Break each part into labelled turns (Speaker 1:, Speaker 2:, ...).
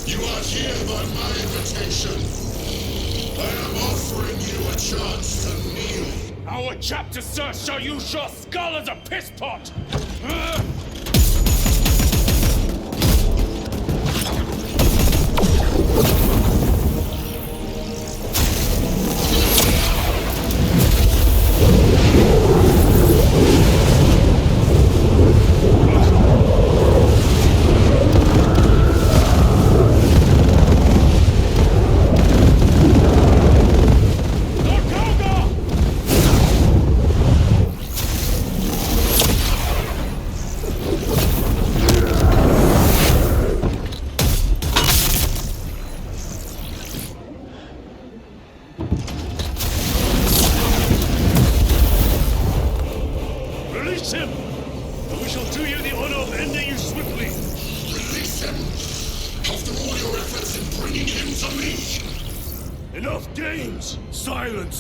Speaker 1: You are here by my invitation. I am offering you a chance to kneel.
Speaker 2: Our chapter, sir, shall use your skull as a piss pot!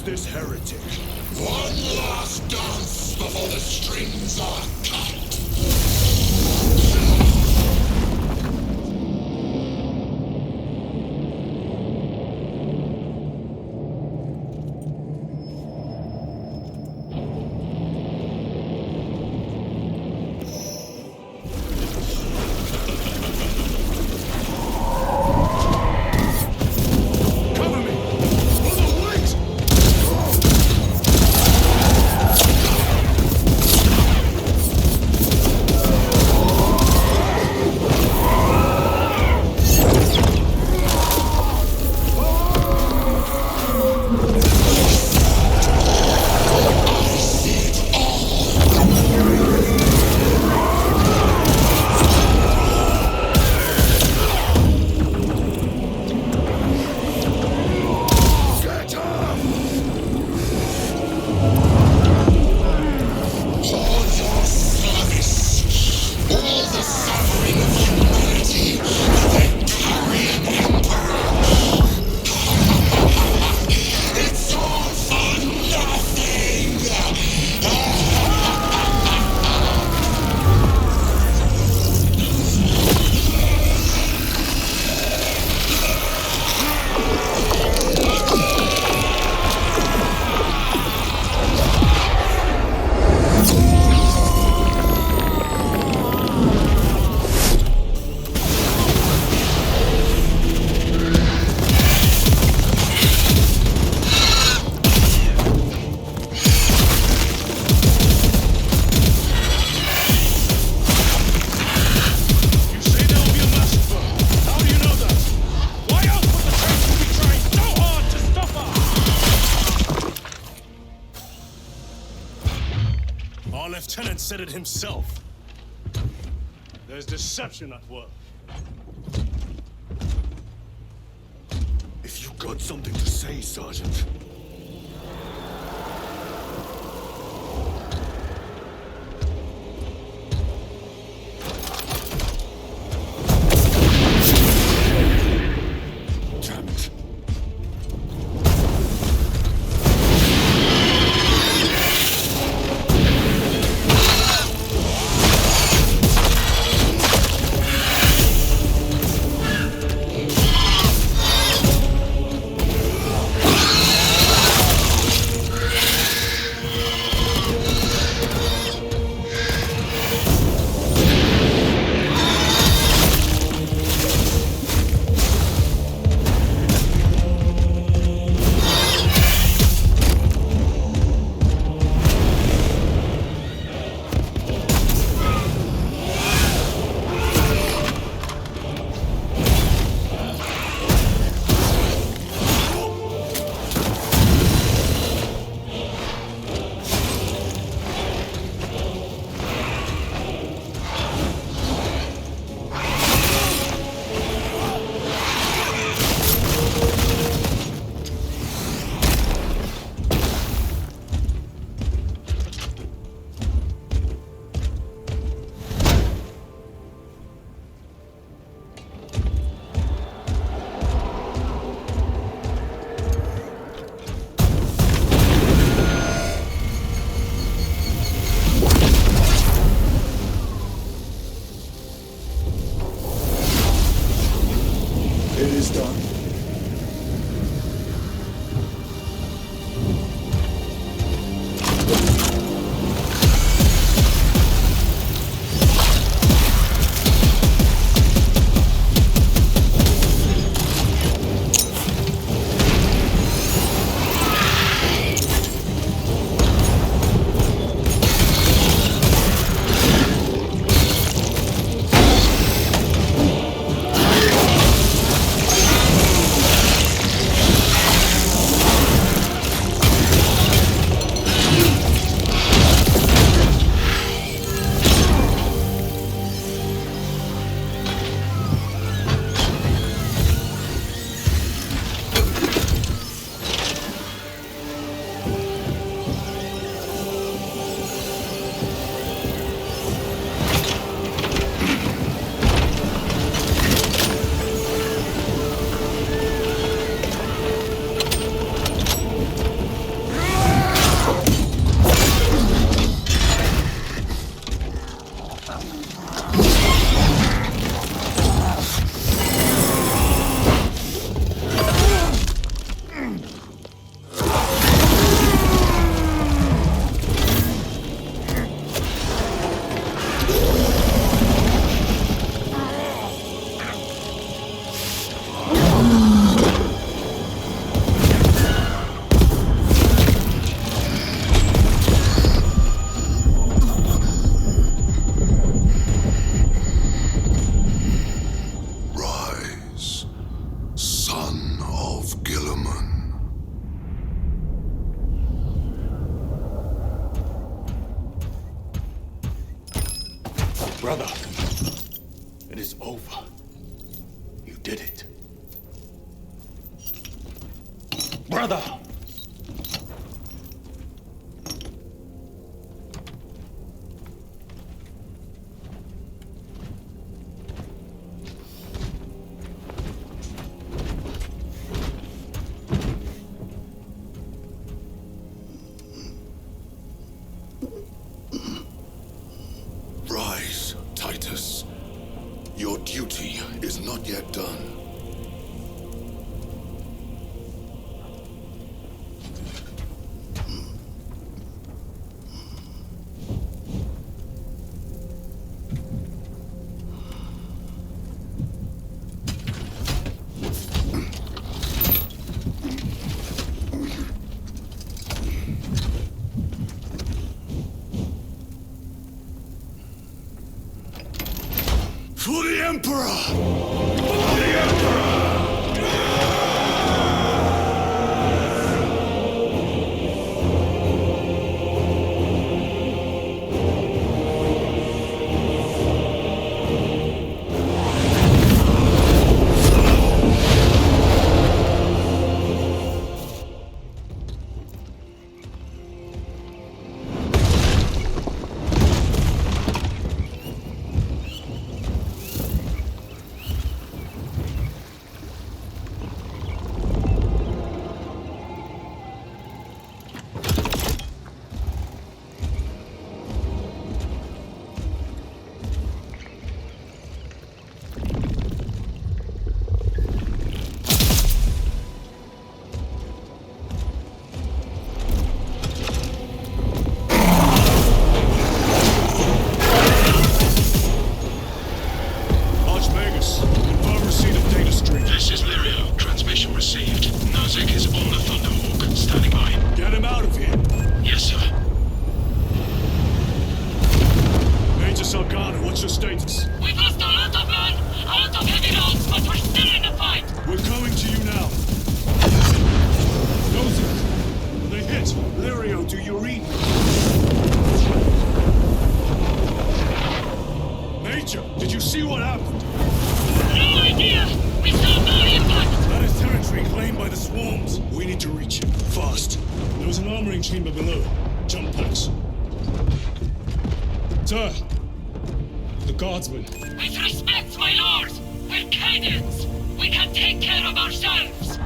Speaker 3: This heretic.
Speaker 1: One last dance before the strings are cut.
Speaker 3: Said it himself. There's deception at work. If you got something to say, Sergeant. Damn it. It is done.
Speaker 2: Brother, it is over. You did it. Brother!
Speaker 1: Rise, Titus. Your duty is not yet done.
Speaker 3: For the Emperor! For the Emperor! What's your status?
Speaker 4: We've lost a lot of men, a lot of heavy rounds, but we're still in the fight.
Speaker 3: We're coming to you now. Joseph, they hit. Lirio, do you read me? Major, did you see what happened?
Speaker 4: No idea! We saw no impact!
Speaker 3: That is territory claimed by the swarms. We need to reach it, fast. There was an armoring chamber below. Jump packs. Sir, the guardsmen.
Speaker 4: With respect, my lord! We're Canons! We can take care of ourselves!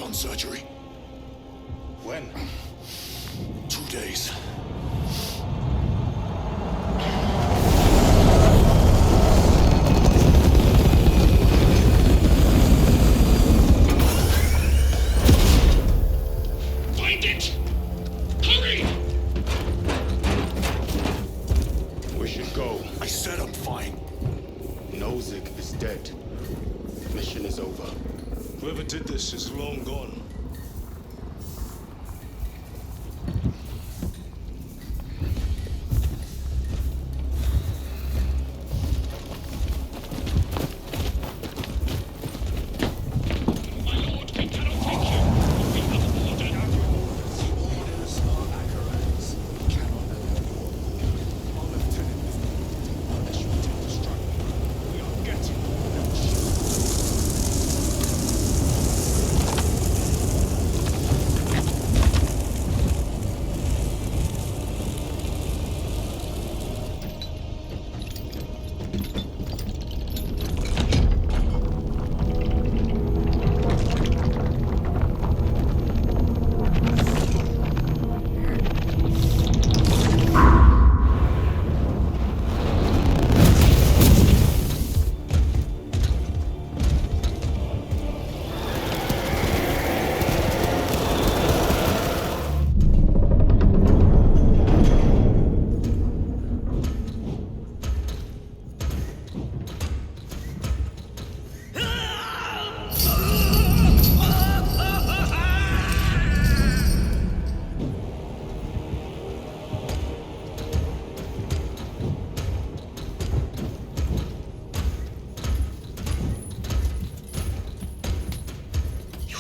Speaker 3: on surgery.
Speaker 2: When?
Speaker 3: 2 days.
Speaker 2: Find it! Hurry! We should go.
Speaker 3: I said I'm fine.
Speaker 2: Nozick is dead. Mission is over.
Speaker 3: Whoever did this is long gone.
Speaker 2: My lord, we cannot take you. We have ordered out.
Speaker 1: Orders are accolades. Cannot
Speaker 2: Our lieutenant is unless you attempt to strike. We are getting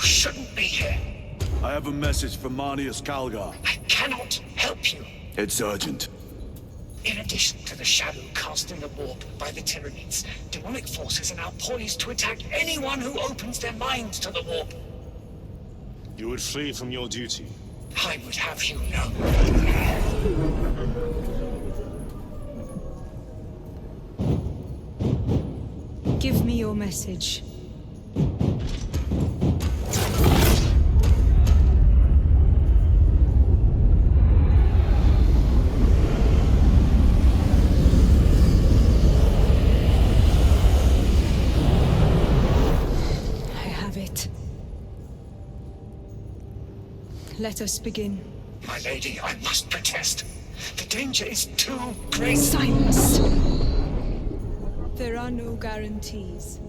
Speaker 5: Shouldn't be here.
Speaker 3: I have a message from Marnius Calgar.
Speaker 5: I cannot help you.
Speaker 3: It's urgent.
Speaker 5: In addition to the shadow cast in the warp by the Tyranids, demonic forces are now poised to attack anyone who opens their minds to the warp.
Speaker 3: You would flee from your duty.
Speaker 5: I would have you know.
Speaker 6: Give me your message. Let us begin.
Speaker 5: My lady, I must protest. The danger is too great.
Speaker 6: Silence! There are no guarantees.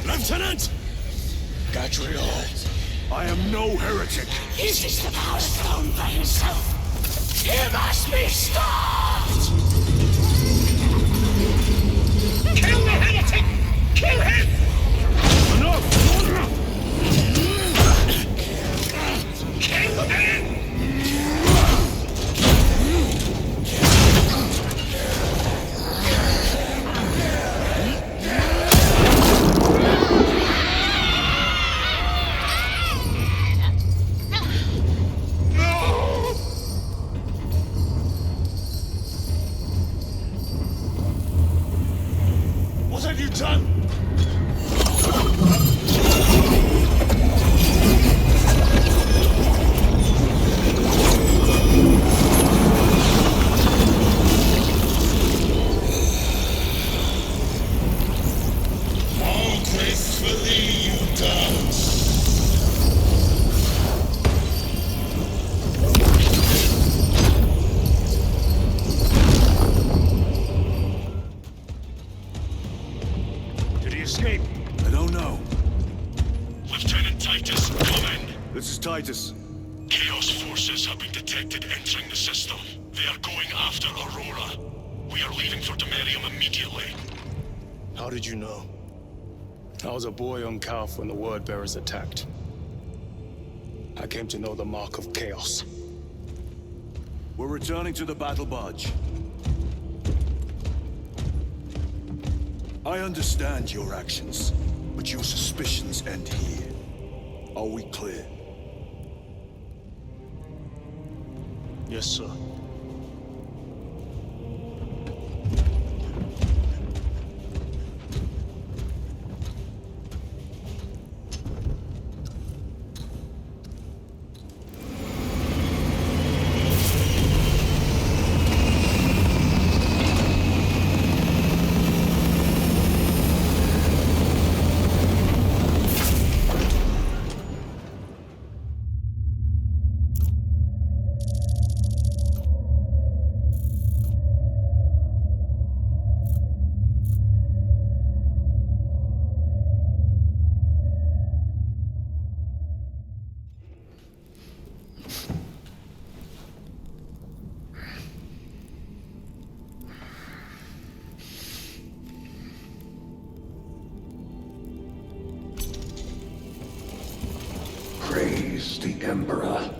Speaker 3: Lieutenant!
Speaker 7: Gadriel.
Speaker 3: I am no heretic.
Speaker 7: Uses the power stone by himself. He must be stopped!
Speaker 5: Kill the heretic! Kill him!
Speaker 3: No.
Speaker 1: Lieutenant Titus, come in.
Speaker 3: This is Titus.
Speaker 1: Chaos forces have been detected entering the system. They are going after Aurora. We are leaving for Imperium immediately.
Speaker 3: How did you know? I was a boy on Calf when the Word Bearers attacked. I came to know the mark of chaos. We're returning to the battle barge. I understand your actions, but your suspicions end here. Are we clear? Yes, sir.
Speaker 1: Praise the Emperor.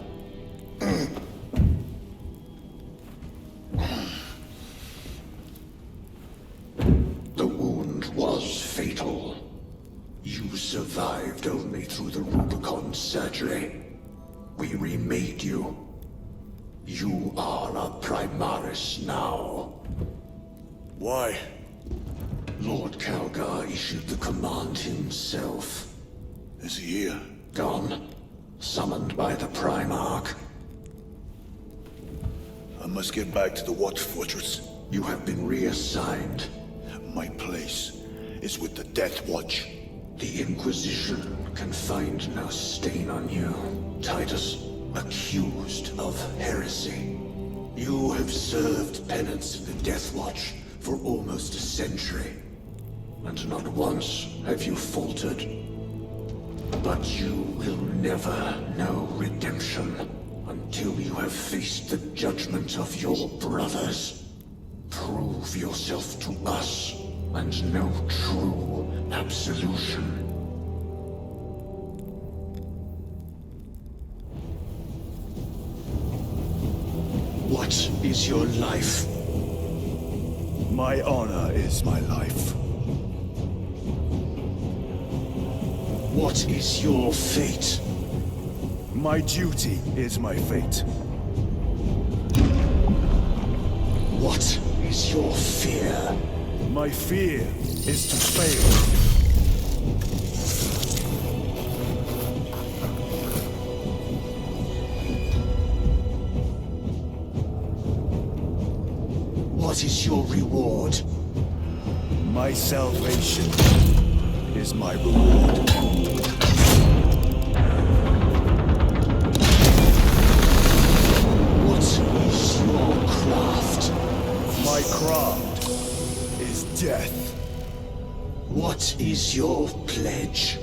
Speaker 1: The wound was fatal. You survived only through the Rubicon surgery. We remade you. You are a Primaris now.
Speaker 3: Why?
Speaker 1: Lord Calgar issued the command himself.
Speaker 3: Is he here?
Speaker 1: Gone. Summoned by the Primarch.
Speaker 3: I must get back to the Watch Fortress.
Speaker 1: You have been reassigned.
Speaker 3: My place is with the Death Watch.
Speaker 1: The Inquisition can find no stain on you, Titus, accused of heresy. You have served penance in the Death Watch for almost a century, and not once have you faltered. But you will never know redemption until you have faced the judgment of your brothers. Prove yourself to us, and know true absolution. What is your life?
Speaker 3: My honor is my life.
Speaker 1: What is your fate?
Speaker 3: My duty is my fate.
Speaker 1: What is your fear?
Speaker 3: My fear is to fail.
Speaker 1: What is your reward?
Speaker 3: My salvation is my reward.
Speaker 1: What is your craft?
Speaker 3: My craft is death.
Speaker 1: What is your pledge?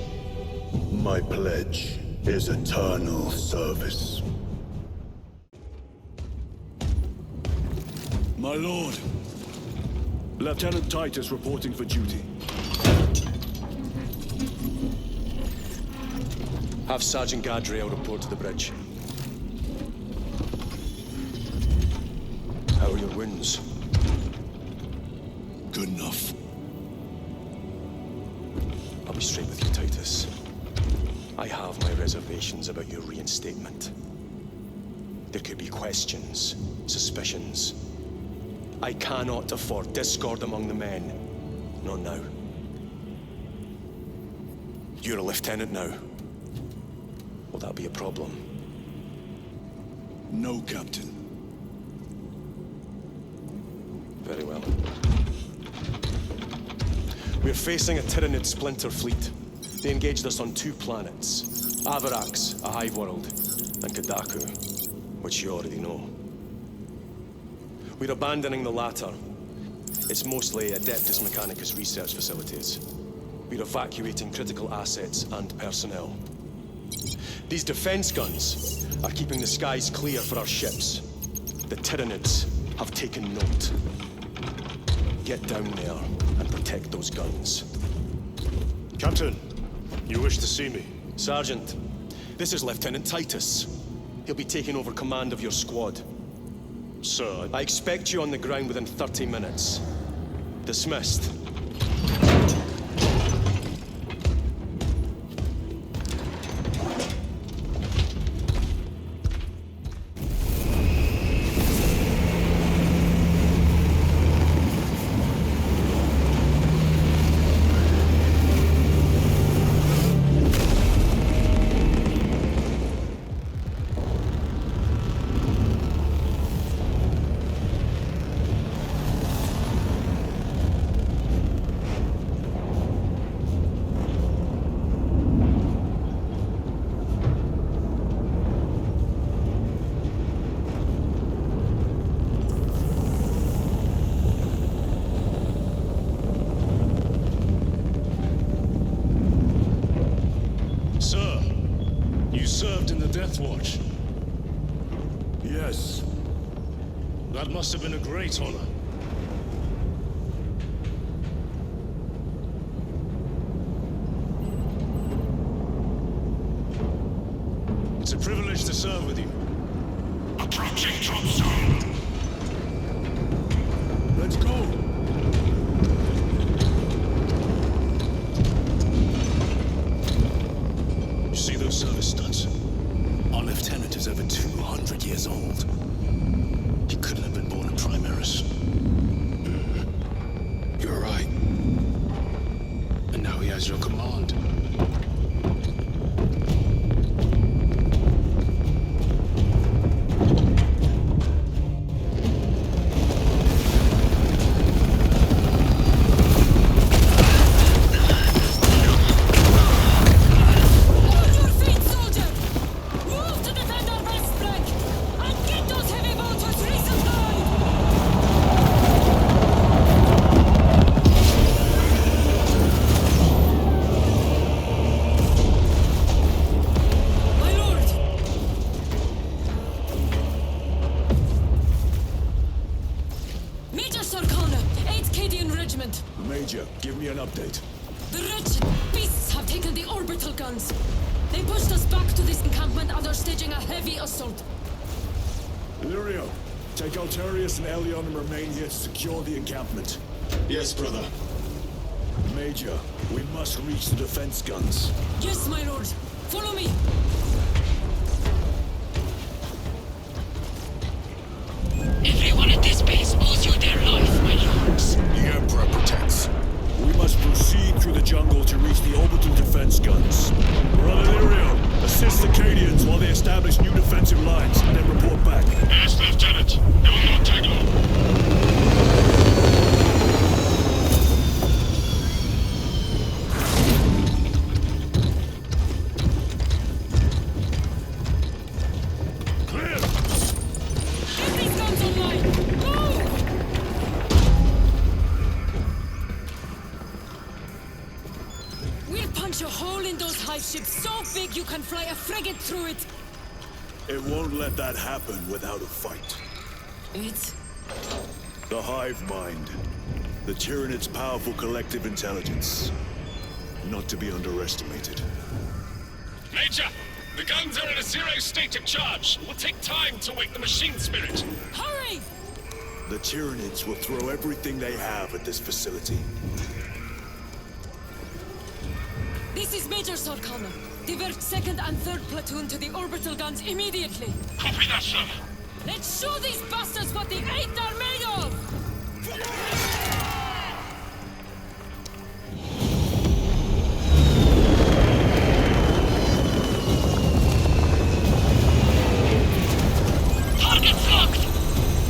Speaker 3: My pledge is eternal service. My lord. Lieutenant Titus reporting for duty.
Speaker 8: Have Sergeant Gadriel report to the bridge. How are your wounds?
Speaker 3: Good enough.
Speaker 8: I'll be straight with you, Titus. I have my reservations about your reinstatement. There could be questions, suspicions. I cannot afford discord among the men. Not now. You're a lieutenant now. Will that be a problem?
Speaker 3: No, Captain.
Speaker 8: Very well. We're facing a Tyranid splinter fleet. They engaged us on 2 planets. Avarax, a hive world, and Kadaku, which you already know. We're abandoning the latter. It's mostly Adeptus Mechanicus research facilities. We're evacuating critical assets and personnel. These defense guns are keeping the skies clear for our ships. The Tyranids have taken note. Get down there and protect those guns.
Speaker 3: Captain, you wish to see me?
Speaker 8: Sergeant, this is Lieutenant Titus. He'll be taking over command of your squad.
Speaker 3: Sir,
Speaker 8: I expect you on the ground within 30 minutes. Dismissed.
Speaker 3: Watch.
Speaker 1: Yes.
Speaker 3: That must have been a great honor. It's a privilege to serve with you.
Speaker 7: Approaching drop zone.
Speaker 1: Let's go.
Speaker 3: You see those service studs? Our lieutenant is over 200 years old. He couldn't have been born a Primaris. You're right. And now he has your command.
Speaker 9: The wretched beasts have taken the orbital guns. They pushed us back to this encampment and are staging a heavy assault.
Speaker 1: Illyrio, take Altarius and Elion and remain here to secure the encampment.
Speaker 3: Yes, brother.
Speaker 1: Major, we must reach the defense guns.
Speaker 9: Yes, my lord. Follow me.
Speaker 4: Everyone at this base owes you their life, my lords.
Speaker 3: The Emperor protects.
Speaker 1: We must proceed through the jungle to reach the orbital defense guns. Brother Illyrio, assist the Cadians while they establish new defensive lines, and then report back.
Speaker 7: Yes, Lieutenant. It will not take long.
Speaker 9: Ship so big you can fly a frigate through it.
Speaker 1: It won't let that happen without a fight.
Speaker 9: It's
Speaker 1: the hive mind. The Tyranids' powerful collective intelligence. Not to be underestimated.
Speaker 7: Major, the guns are in a zero state of charge. It will take time to wake the machine spirit.
Speaker 9: Hurry!
Speaker 1: The Tyranids will throw everything they have at this facility.
Speaker 9: This is Major Sarkana. Divert 2nd and 3rd platoon to the orbital guns immediately.
Speaker 7: Copy that, sir.
Speaker 9: Let's show these bastards what the 8th are made of!
Speaker 4: Targets locked!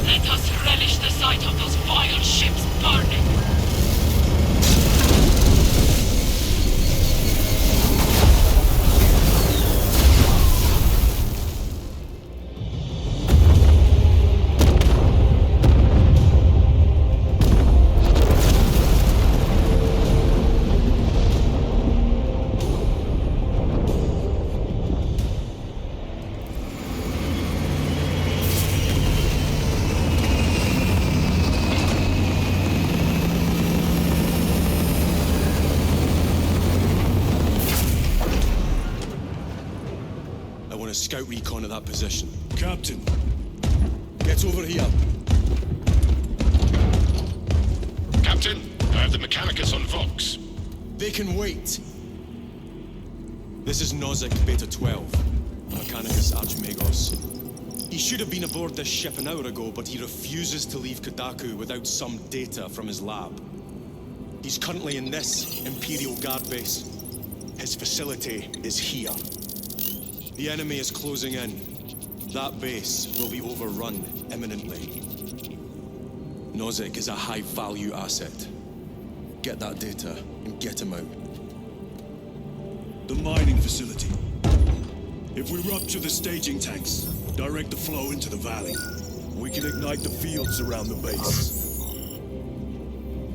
Speaker 4: Let us relish the sight of those vile ships burning!
Speaker 8: on a scout recon of that position.
Speaker 3: Captain, get over here.
Speaker 7: Captain, I have the Mechanicus on Vox.
Speaker 8: They can wait. This is Nozick Beta 12, Mechanicus Archmagos. He should have been aboard this ship an hour ago, but he refuses to leave Kodaku without some data from his lab. He's currently in this Imperial Guard base. His facility is here. The enemy is closing in. That base will be overrun imminently. Nozick is a high-value asset. Get that data and get him out.
Speaker 3: The mining facility. If we rupture the staging tanks, direct the flow into the valley, we can ignite the fields around the base.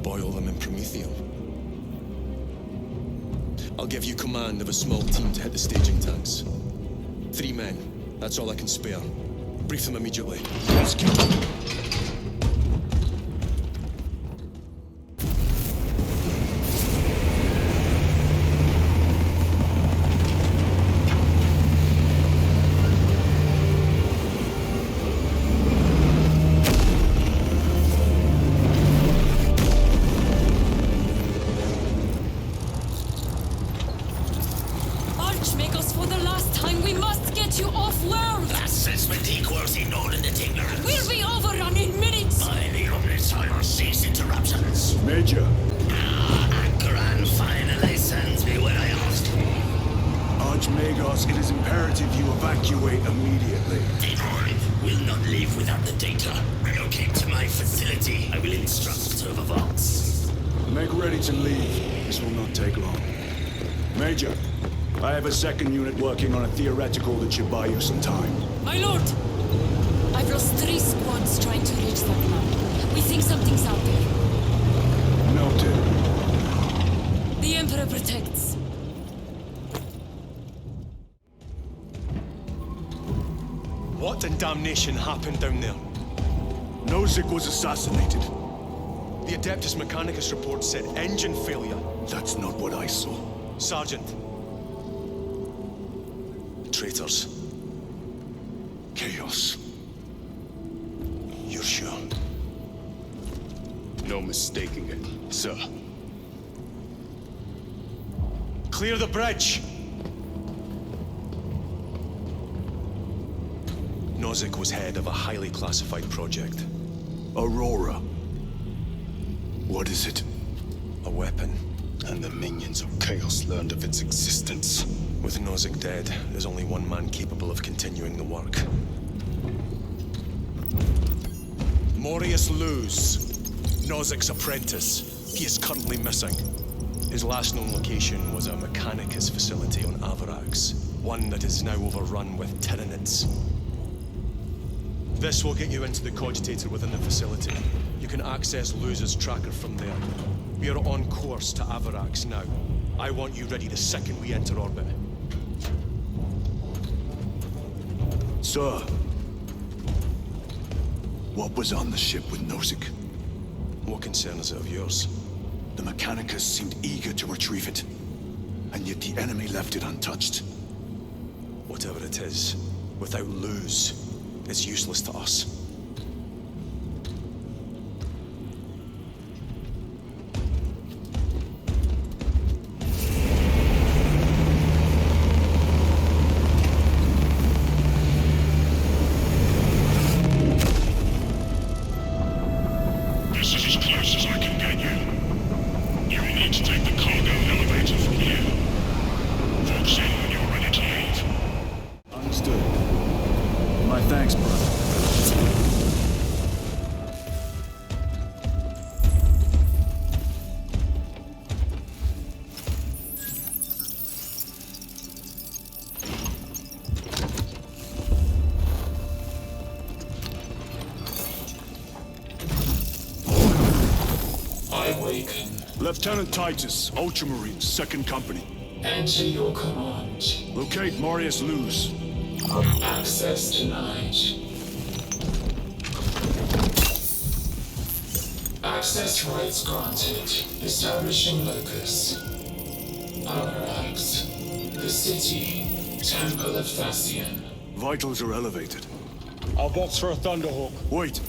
Speaker 8: Boil them in Promethium. I'll give you command of a small team to hit the staging tanks. 3 men. That's all I can spare. Brief them immediately.
Speaker 3: Let's go.
Speaker 1: Major.
Speaker 5: Akran finally sends me what I asked for.
Speaker 1: Archmagos, it is imperative you evacuate immediately.
Speaker 5: Devon will not leave without the data. Relocate to my facility. I will instruct over Vox.
Speaker 1: Make ready to leave. This will not take long. Major, I have a second unit working on a theoretical that should buy you some time.
Speaker 9: My lord! I've lost 3 squads trying to reach that map. We think something's out there.
Speaker 1: Noted.
Speaker 9: The Emperor protects.
Speaker 8: What in damnation happened down there?
Speaker 1: Nozick was assassinated.
Speaker 8: The Adeptus Mechanicus report said engine failure.
Speaker 1: That's not what I saw.
Speaker 8: Sergeant. Traitors.
Speaker 1: Chaos.
Speaker 8: You're sure?
Speaker 3: No mistaking it, sir.
Speaker 8: Clear the bridge! Nozick was head of a highly classified project.
Speaker 1: Aurora. What is it?
Speaker 8: A weapon.
Speaker 3: And the minions of Chaos learned of its existence.
Speaker 8: With Nozick dead, there's only one man capable of continuing the work. Morius Luz, Nozick's apprentice. He is currently missing. His last known location was a Mechanicus facility on Avarax, one that is now overrun with Tyranids. This will get you into the cogitator within the facility. You can access Luz's tracker from there. We are on course to Avarax now. I want you ready the second we enter orbit.
Speaker 1: Sir. What was on the ship with Nozick?
Speaker 8: What concern is it of yours?
Speaker 1: The Mechanicus seemed eager to retrieve it, and yet the enemy left it untouched.
Speaker 8: Whatever it is, without Luz, it's useless to us.
Speaker 7: This is as close as I can get you. You will need to take the cargo elevator from here. Vox in when you're ready to leave.
Speaker 1: Understood. My thanks, brother.
Speaker 10: I awaken.
Speaker 1: Lieutenant Titus, Ultramarines, 2nd Company.
Speaker 10: Enter your command.
Speaker 1: Locate Morius Luz.
Speaker 10: Access denied. Access rights granted. Establishing locus. Avarax. The city. Temple of Thasian.
Speaker 3: Vitals are elevated.
Speaker 2: I'll box for a Thunderhawk.
Speaker 3: Wait.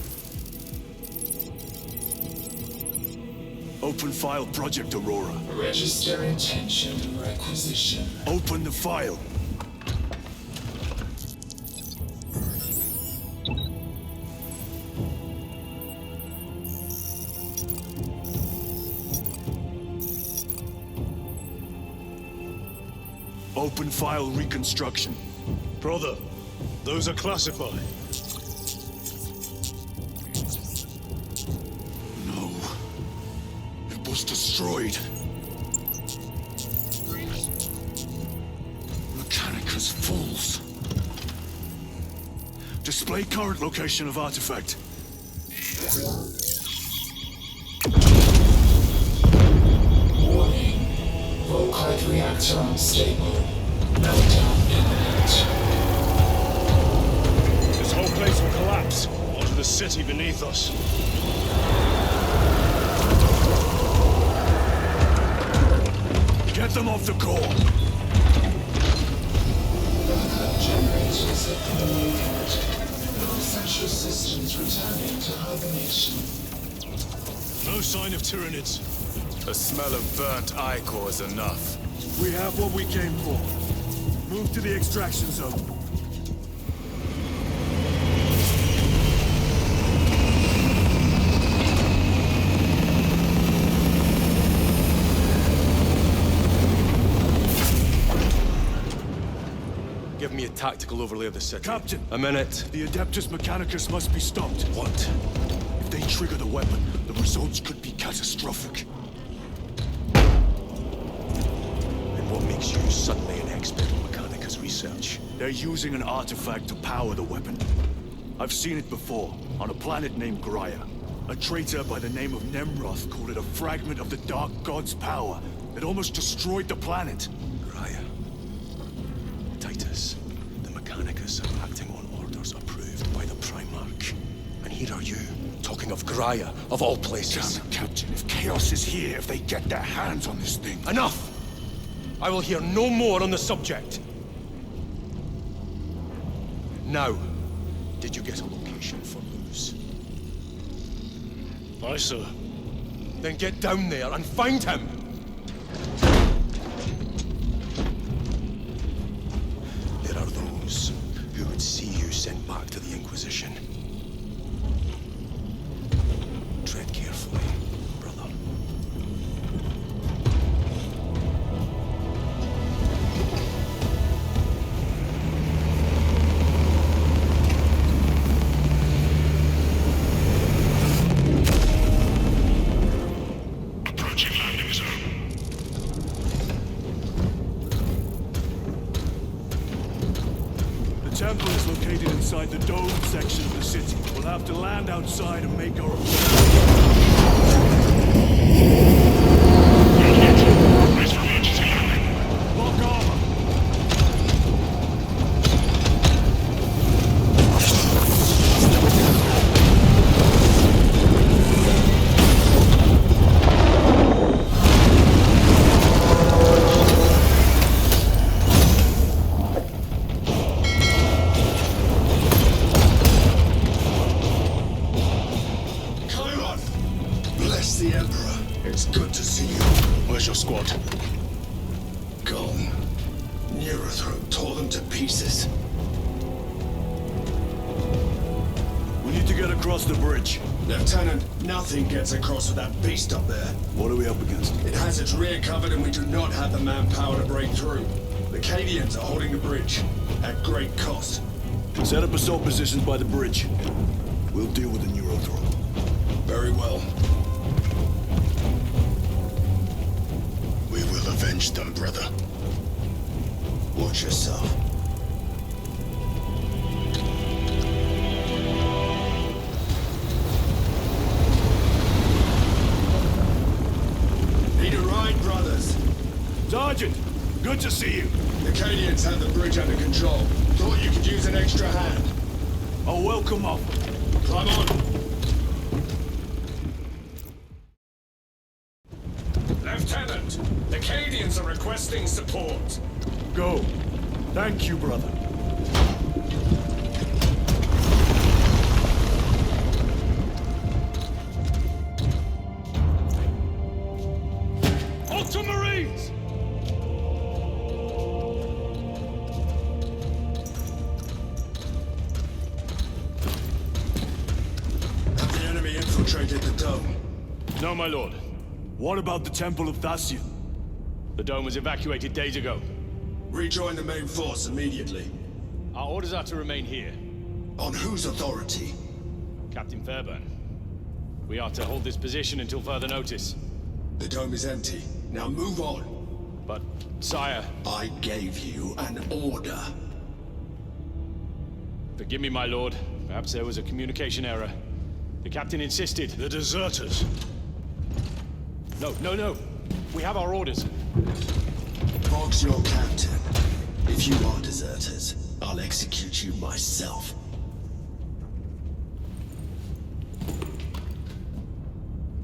Speaker 3: Open file Project Aurora.
Speaker 10: Register intention and requisition.
Speaker 3: Open the file. Open file reconstruction.
Speaker 2: Brother, those are classified.
Speaker 3: No. It was destroyed. Mechanicus fools. Display current location of artifact.
Speaker 10: Warning. Blue-clad reactor unstable. Meltdown imminent.
Speaker 2: This whole place will collapse onto the city beneath us.
Speaker 3: Get them off the core.
Speaker 10: Generators at Beleaguered. All essential systems returning to hibernation.
Speaker 3: No sign of Tyranids.
Speaker 11: The smell of burnt ichor is enough.
Speaker 3: We have what we came for. Move to the extraction zone.
Speaker 8: Give me a tactical overlay of the city.
Speaker 3: Captain!
Speaker 8: A minute.
Speaker 3: The Adeptus Mechanicus must be stopped. What? If they trigger the weapon, the results could be catastrophic.
Speaker 8: And what makes you suddenly an expert in Mechanicus research?
Speaker 3: They're using an artifact to power the weapon. I've seen it before, on a planet named Graia. A traitor by the name of Nemeroth called it a fragment of the Dark God's power. It almost destroyed the planet.
Speaker 8: Graia. Titus, the Mechanicus are acting on orders approved by the Primarch. And here are you, talking of Graia, of all places.
Speaker 3: Damn it, Captain. If Chaos is here, if they get their hands on this thing...
Speaker 8: Enough! I will hear no more on the subject. Now, did you get a location for Luz?
Speaker 2: Aye, sir.
Speaker 8: Then get down there and find him! There are those who would see you sent back to the Inquisition. Tread carefully, brother.
Speaker 7: Approaching landing zone.
Speaker 3: The temple is located inside the dome section of the city. We'll have to land outside and make our...
Speaker 7: Brace for emergency landing.
Speaker 3: Lock armor!
Speaker 1: Bless the Emperor. It's good to see you.
Speaker 2: Where's your squad?
Speaker 1: Gone. Nemeroth tore them to pieces.
Speaker 3: We need to get across the bridge.
Speaker 1: Lieutenant, nothing gets across with that beast up there.
Speaker 3: What are we up against?
Speaker 1: It has its rear covered and we do not have the manpower to break through. The Cadians are holding the bridge, at great cost.
Speaker 3: Set up assault positions by the bridge. We'll deal with the Nemeroth.
Speaker 1: Very well. We will avenge them, brother. Watch yourself. Need a ride, brothers?
Speaker 3: Sergeant, good to see you.
Speaker 1: The Cadians have the bridge under control. Thought you could use an extra hand.
Speaker 3: I'll welcome up.
Speaker 1: Climb on. Lieutenant, the Cadians are requesting support.
Speaker 3: Go. Thank you, brother.
Speaker 1: infiltrated the dome?
Speaker 3: No, my lord.
Speaker 11: What about the Temple of Thasian?
Speaker 3: The dome was evacuated days ago.
Speaker 1: Rejoin the main force immediately.
Speaker 3: Our orders are to remain here.
Speaker 1: On whose authority?
Speaker 3: Captain Fairburn. We are to hold this position until further notice.
Speaker 1: The dome is empty. Now move on.
Speaker 3: But, sire...
Speaker 1: I gave you an order.
Speaker 3: Forgive me, my lord. Perhaps there was a communication error. The captain insisted.
Speaker 11: The deserters.
Speaker 3: No. We have our orders.
Speaker 1: Vox your captain. If you are deserters, I'll execute you myself.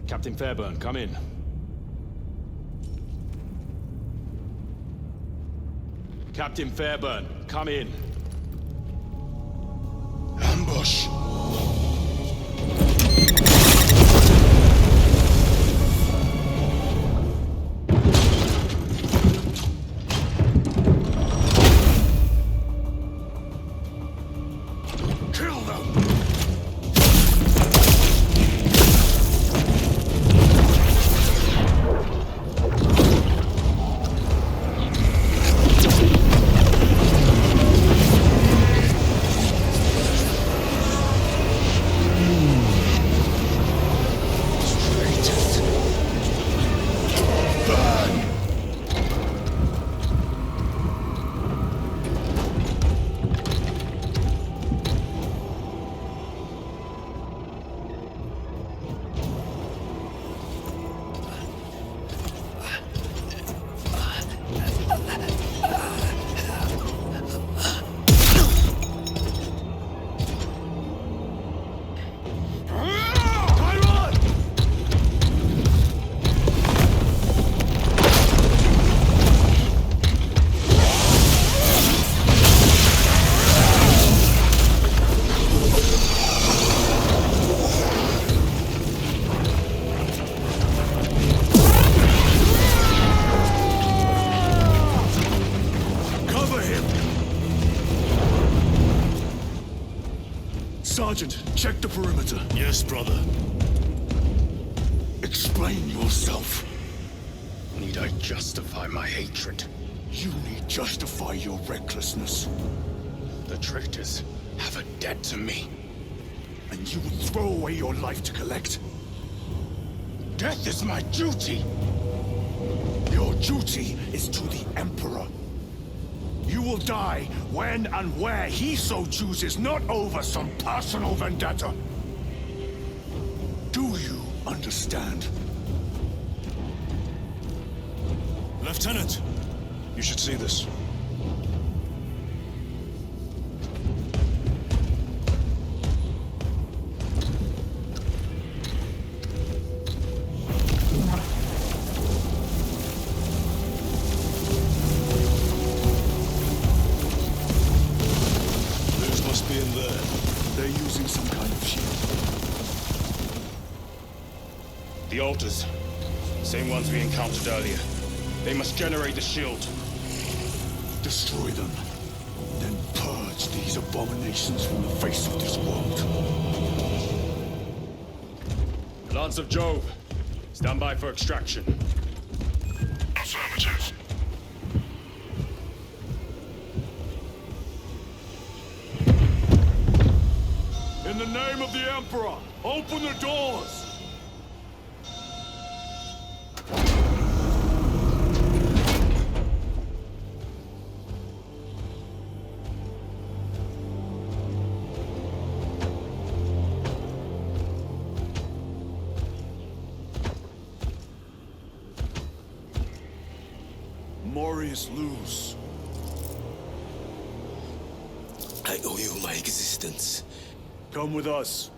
Speaker 3: Captain Fairburn, come in. Captain Fairburn, come in.
Speaker 11: Ambush!
Speaker 1: Kill them!
Speaker 11: Sergeant, check the perimeter.
Speaker 3: Yes, brother.
Speaker 11: Explain yourself.
Speaker 3: Need I justify my hatred?
Speaker 11: You need justify your recklessness.
Speaker 3: The traitors have a debt to me.
Speaker 11: And you would throw away your life to collect?
Speaker 3: Death is my duty!
Speaker 11: Your duty is to the Emperor. You will die when and where he so chooses, not over some personal vendetta. Do you understand?
Speaker 3: Lieutenant!
Speaker 11: You should see this.
Speaker 3: The altars. Same ones we encountered earlier. They must generate the shield.
Speaker 11: Destroy them. Then purge these abominations from the face of this world.
Speaker 3: Lance of Jove. Stand by for extraction.
Speaker 7: Affirmative.
Speaker 11: In the name of the Emperor, open the doors! Lose.
Speaker 8: I owe you my existence.
Speaker 11: Come with us.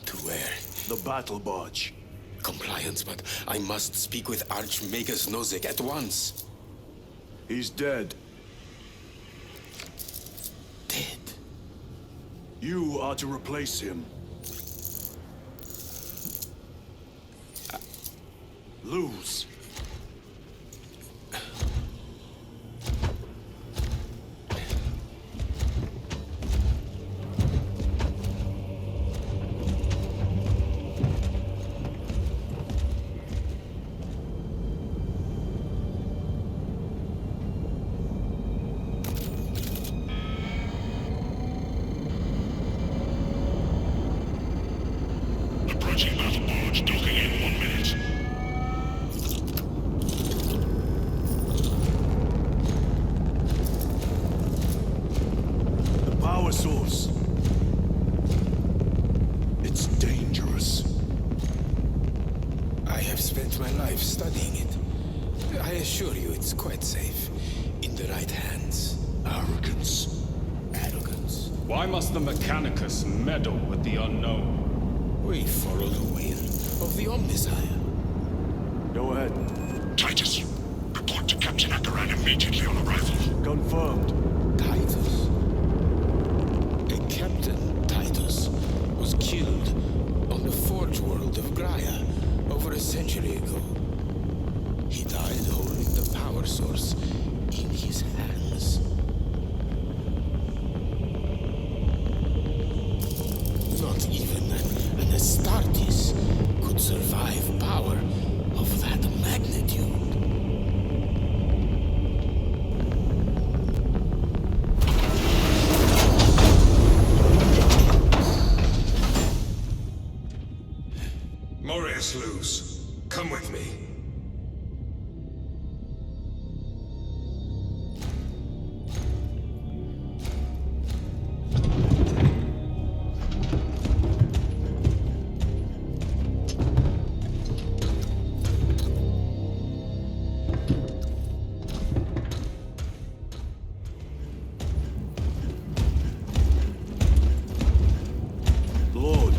Speaker 8: To where?
Speaker 11: The battle barge.
Speaker 8: Compliance, but I must speak with Archmagus Nozick at once.
Speaker 11: He's dead.
Speaker 8: Dead?
Speaker 11: You are to replace him. Lose. source. It's dangerous.
Speaker 12: I have spent my life studying it. I assure you it's quite safe. In the right hands.
Speaker 11: Arrogance.
Speaker 12: Arrogance.
Speaker 2: Why must the Mechanicus meddle with the unknown?
Speaker 12: We follow the will of the Omnisire.
Speaker 11: Go ahead.
Speaker 7: Titus, report to Captain Akaran immediately on arrival.
Speaker 11: Confirmed.
Speaker 12: Titus? A Captain Titus was killed on the Forge world of Graia over a century ago. He died holding the power source in his hands. Not even an Astartes could survive power of that magnitude.
Speaker 7: Moraeus Luz, come with me.
Speaker 11: Lord.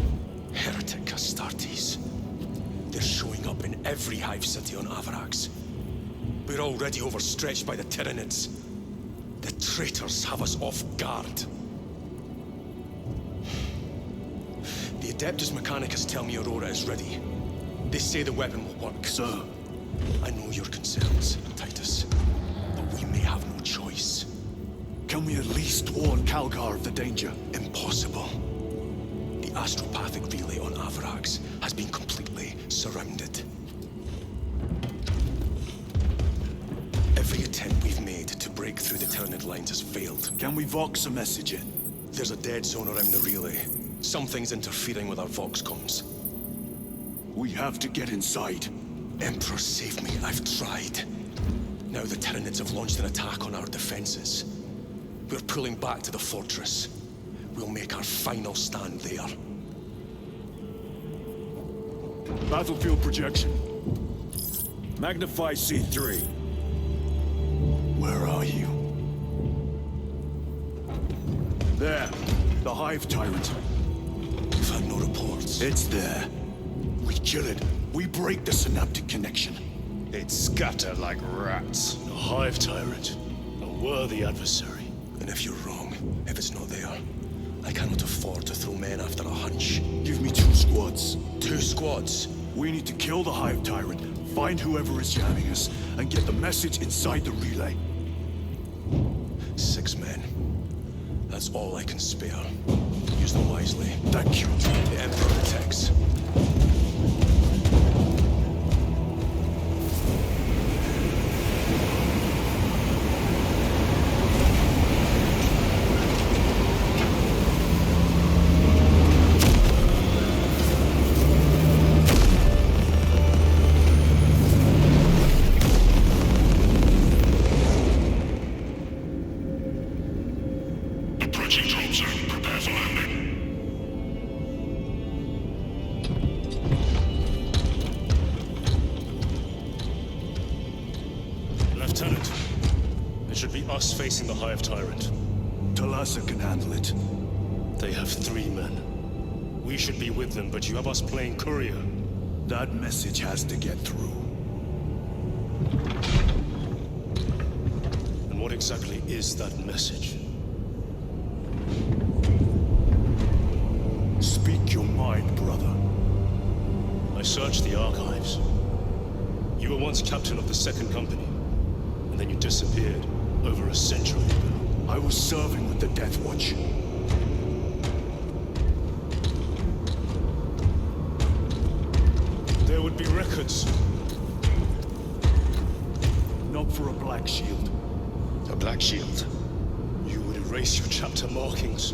Speaker 8: Heretic Astartes. They're showing up in every hive city on Avarax. We're already overstretched by the Tyranids. The traitors have us off guard. The Adeptus Mechanicus tell me Aurora is ready. They say the weapon will work.
Speaker 11: Sir.
Speaker 8: I know your concerns, Titus, but we may have no choice.
Speaker 11: Can we at least warn Calgar of the danger?
Speaker 8: Impossible. The astropathic relay on Avarax has been completely surrounded. Every attempt we've made to break through the Tyranid lines has failed.
Speaker 11: Can we vox a message in?
Speaker 8: There's a dead zone around the relay. Something's interfering with our vox comms.
Speaker 11: We have to get inside.
Speaker 8: Emperor, save me. I've tried. Now the Tyranids have launched an attack on our defenses. We're pulling back to the fortress. We'll make our final stand there.
Speaker 11: Battlefield projection. Magnify C3. Where are you? There. The Hive Tyrant.
Speaker 8: We've had no reports.
Speaker 11: It's there. We kill it. We break the synaptic connection.
Speaker 3: They'd scatter like rats.
Speaker 13: A Hive Tyrant. A worthy adversary.
Speaker 8: And if you're wrong, if it's not there, I cannot afford to throw men after a hunch.
Speaker 11: Give me 2 squads.
Speaker 8: 2 squads?
Speaker 11: We need to kill the Hive Tyrant, find whoever is jamming us, and get the message inside the relay.
Speaker 8: 6 men. That's all I can spare. Use them wisely.
Speaker 11: Thank you.
Speaker 8: The Emperor protects.
Speaker 7: Approaching drop zone. Prepare for landing.
Speaker 13: Lieutenant, it should be us facing the Hive Tyrant.
Speaker 11: Talassa can handle it.
Speaker 13: They have 3 men. We should be with them, but you have us playing courier.
Speaker 11: That message has to get through.
Speaker 13: And what exactly is that message?
Speaker 11: Speak your mind, brother.
Speaker 13: I searched the archives. You were once captain of the 2nd Company, and then you disappeared over a century ago.
Speaker 11: I was serving with the Death Watch.
Speaker 13: There would be records.
Speaker 11: Not for a Black Shield.
Speaker 3: A Black Shield?
Speaker 13: You would erase your chapter markings.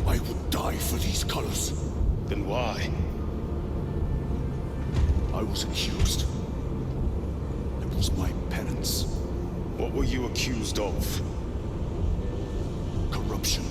Speaker 11: I would die for these colors.
Speaker 3: Then why?
Speaker 11: I was accused. It was my penance.
Speaker 3: What were you accused of?
Speaker 11: Corruption.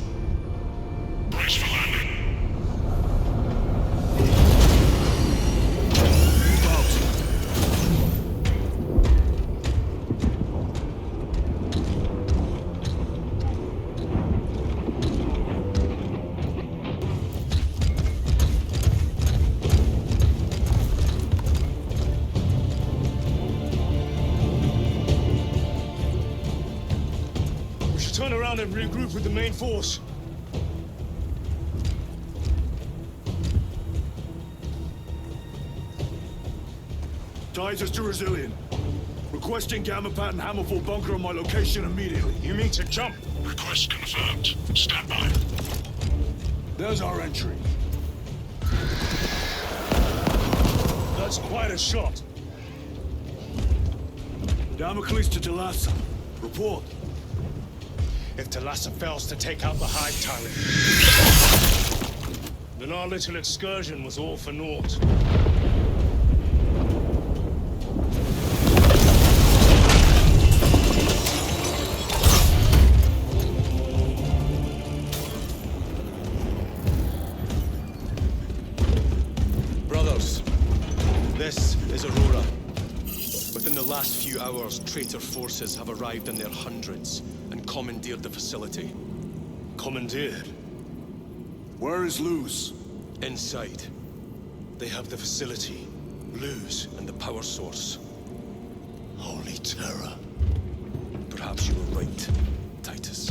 Speaker 13: turn around and regroup with the main force.
Speaker 11: Titus to Resilient. Requesting Gamma Pad and Hammerfall bunker on my location immediately.
Speaker 3: You mean to jump?
Speaker 7: Request confirmed. Stand by.
Speaker 11: There's our entry.
Speaker 13: That's quite a shot.
Speaker 11: Damocles to Talassa. Report.
Speaker 3: If Talassa fails to take out the Hive Tyrant,
Speaker 13: then our little excursion was all for naught.
Speaker 8: Brothers, this is Aurora. Within the last few hours, traitor forces have arrived in their hundreds and commandeered the facility.
Speaker 13: Commandeered?
Speaker 11: Where is Luz?
Speaker 8: Inside.
Speaker 13: They have the facility.
Speaker 8: Luz and the power source.
Speaker 13: Holy terror.
Speaker 8: Perhaps you were right, Titus.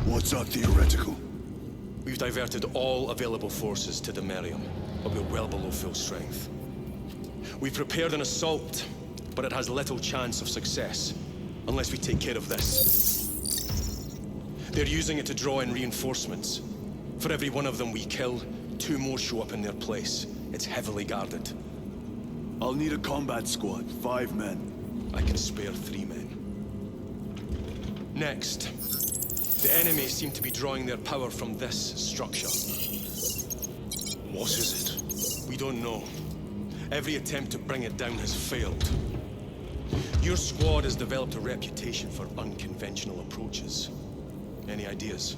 Speaker 11: What's that theoretical?
Speaker 8: We've diverted all available forces to the Imperium, but we're well below full strength. We've prepared an assault, but it has little chance of success, unless we take care of this. They're using it to draw in reinforcements. For every one of them we kill, 2 more show up in their place. It's heavily guarded.
Speaker 11: I'll need a combat squad, 5 men.
Speaker 8: I can spare 3 men. Next, the enemy seem to be drawing their power from this structure.
Speaker 13: What is it?
Speaker 8: We don't know. Every attempt to bring it down has failed. Your squad has developed a reputation for unconventional approaches. Any ideas?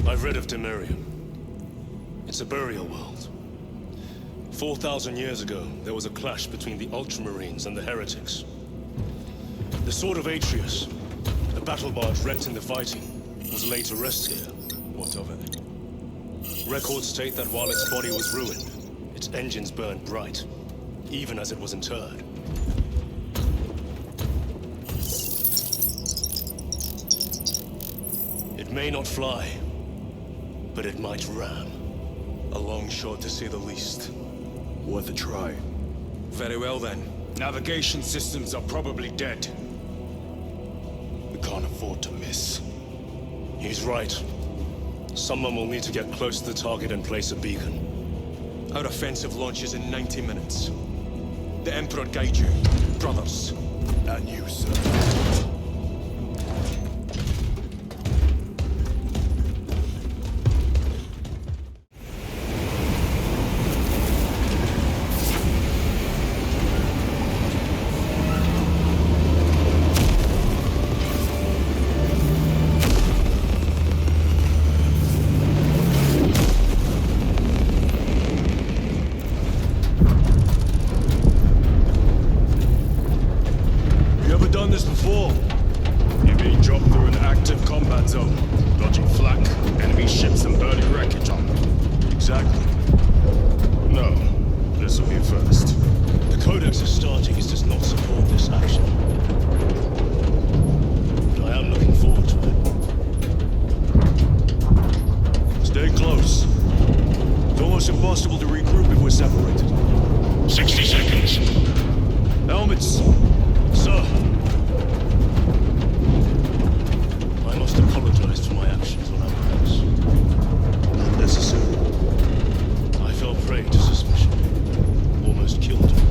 Speaker 13: I've read of Imperium. It's a burial world. 4,000 years ago, there was a clash between the Ultramarines and the heretics. The Sword of Atreus, the battle barge wrecked in the fighting, was laid to rest here.
Speaker 8: What of it?
Speaker 13: Records state that while its body was ruined, its engines burned bright, even as it was interred. It may not fly, but it might ram.
Speaker 8: A long shot, to say the least.
Speaker 11: Worth a try.
Speaker 8: Very well, then.
Speaker 3: navigation systems are probably dead. We can't afford to miss.
Speaker 13: He's right. Someone will need to get close to the target and place a beacon.
Speaker 8: Our offensive launches in 90 minutes. The Emperor guide you, brothers.
Speaker 11: And you, sir.
Speaker 13: Astartes does not support this action. But I am looking forward to it.
Speaker 11: Stay close. It's almost impossible to regroup if we're separated.
Speaker 7: 60 seconds.
Speaker 11: Helmets.
Speaker 13: Sir. I must apologize for my actions on our backs.
Speaker 11: Not necessary.
Speaker 13: I fell prey to suspicion. Almost killed him.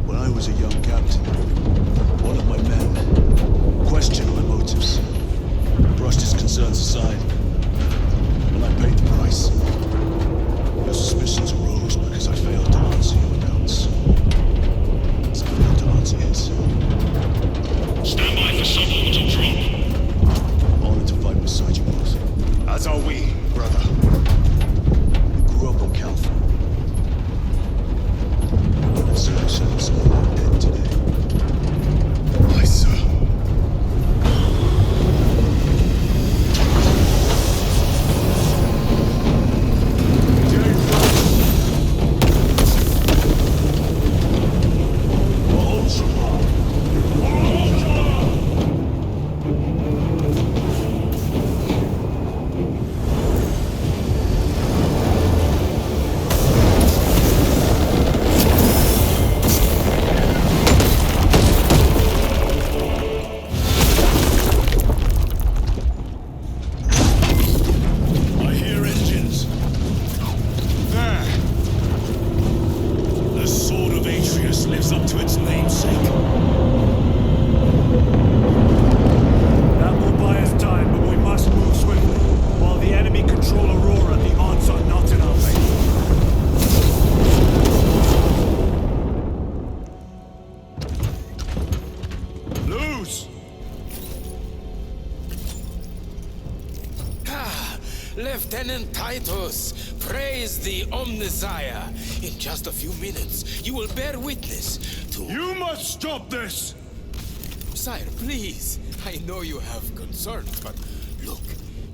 Speaker 11: When I was a young captain, choose!
Speaker 12: Lieutenant Titus, praise the Omnisire. In just a few minutes, you will bear witness to...
Speaker 11: You must stop this!
Speaker 12: Sire, please. I know you have concerns, but look,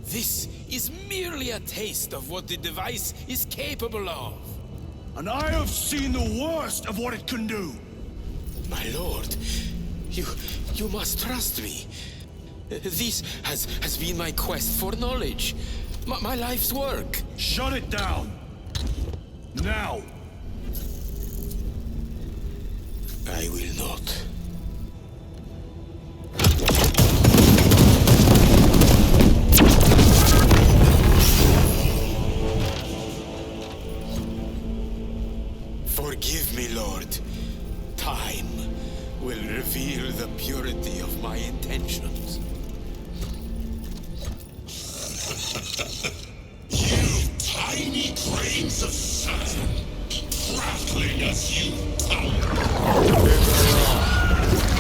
Speaker 12: this is merely a taste of what the device is capable of.
Speaker 11: And I have seen the worst of what it can do!
Speaker 12: My lord, you must trust me. This has been my quest for knowledge. My life's work.
Speaker 11: Shut it down! Now!
Speaker 12: I will not. Forgive me, Lord. Time will reveal the purity of my intentions.
Speaker 7: You tiny grains of sand, crackling as you tongue.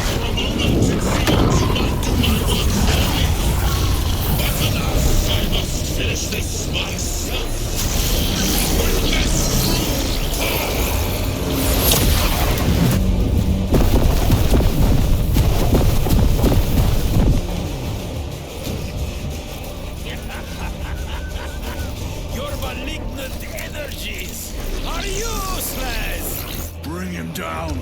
Speaker 7: For a moment it seemed you might do my work for me. But alas, I must finish this myself. With this cruel power.
Speaker 12: Energies are useless!
Speaker 11: Bring him down!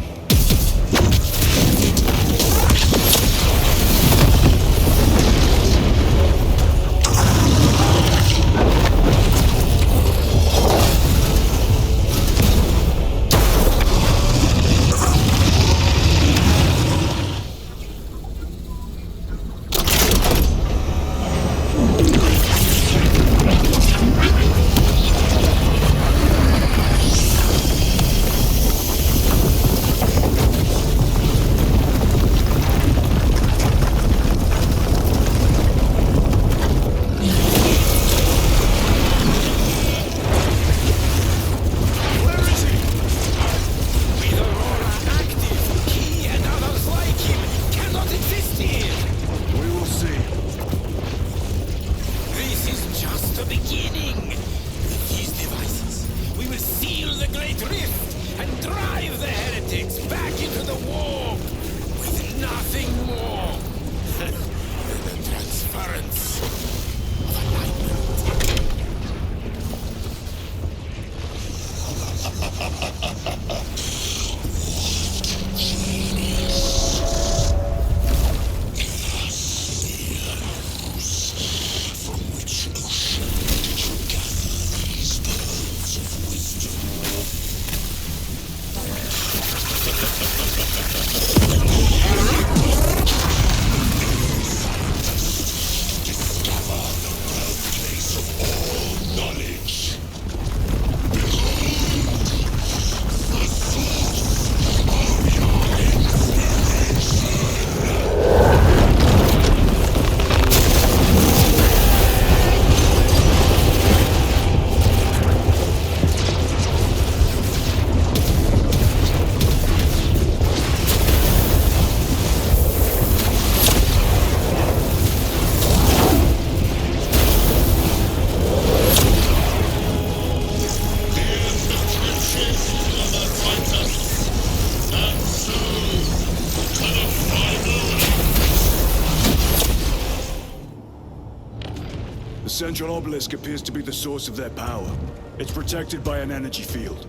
Speaker 11: The central obelisk appears to be the source of their power. It's protected by an energy field.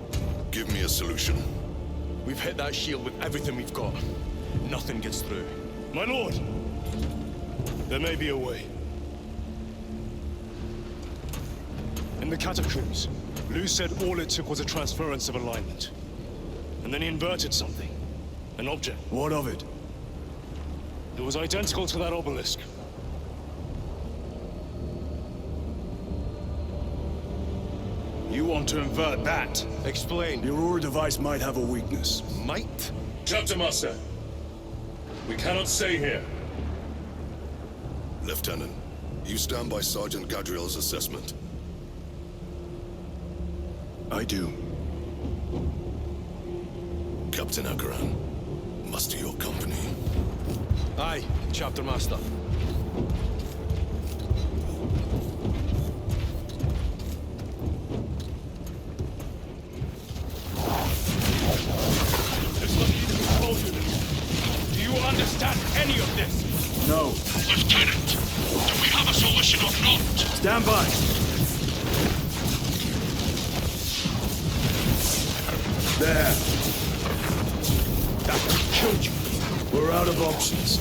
Speaker 7: Give me a solution.
Speaker 8: We've hit that shield with everything we've got. Nothing gets through.
Speaker 13: My lord! There may be a way. In the catacombs, Lou said all it took was a transference of alignment. And then he inverted something. An object.
Speaker 11: What of it?
Speaker 13: It was identical to that obelisk.
Speaker 11: You want to invert that?
Speaker 8: Explain.
Speaker 11: Your Aura device might have a weakness.
Speaker 8: Might?
Speaker 13: Chapter Master, we cannot stay here.
Speaker 7: Lieutenant, you stand by Sergeant Gadriel's assessment.
Speaker 11: I do.
Speaker 7: Captain Akaran, muster your company.
Speaker 8: Aye, Chapter Master.
Speaker 2: It's not easy to told you this. Do you understand any of this?
Speaker 11: No.
Speaker 7: Lieutenant, do we have a solution or not?
Speaker 11: Stand by. There.
Speaker 2: That killed you.
Speaker 11: We're out of options.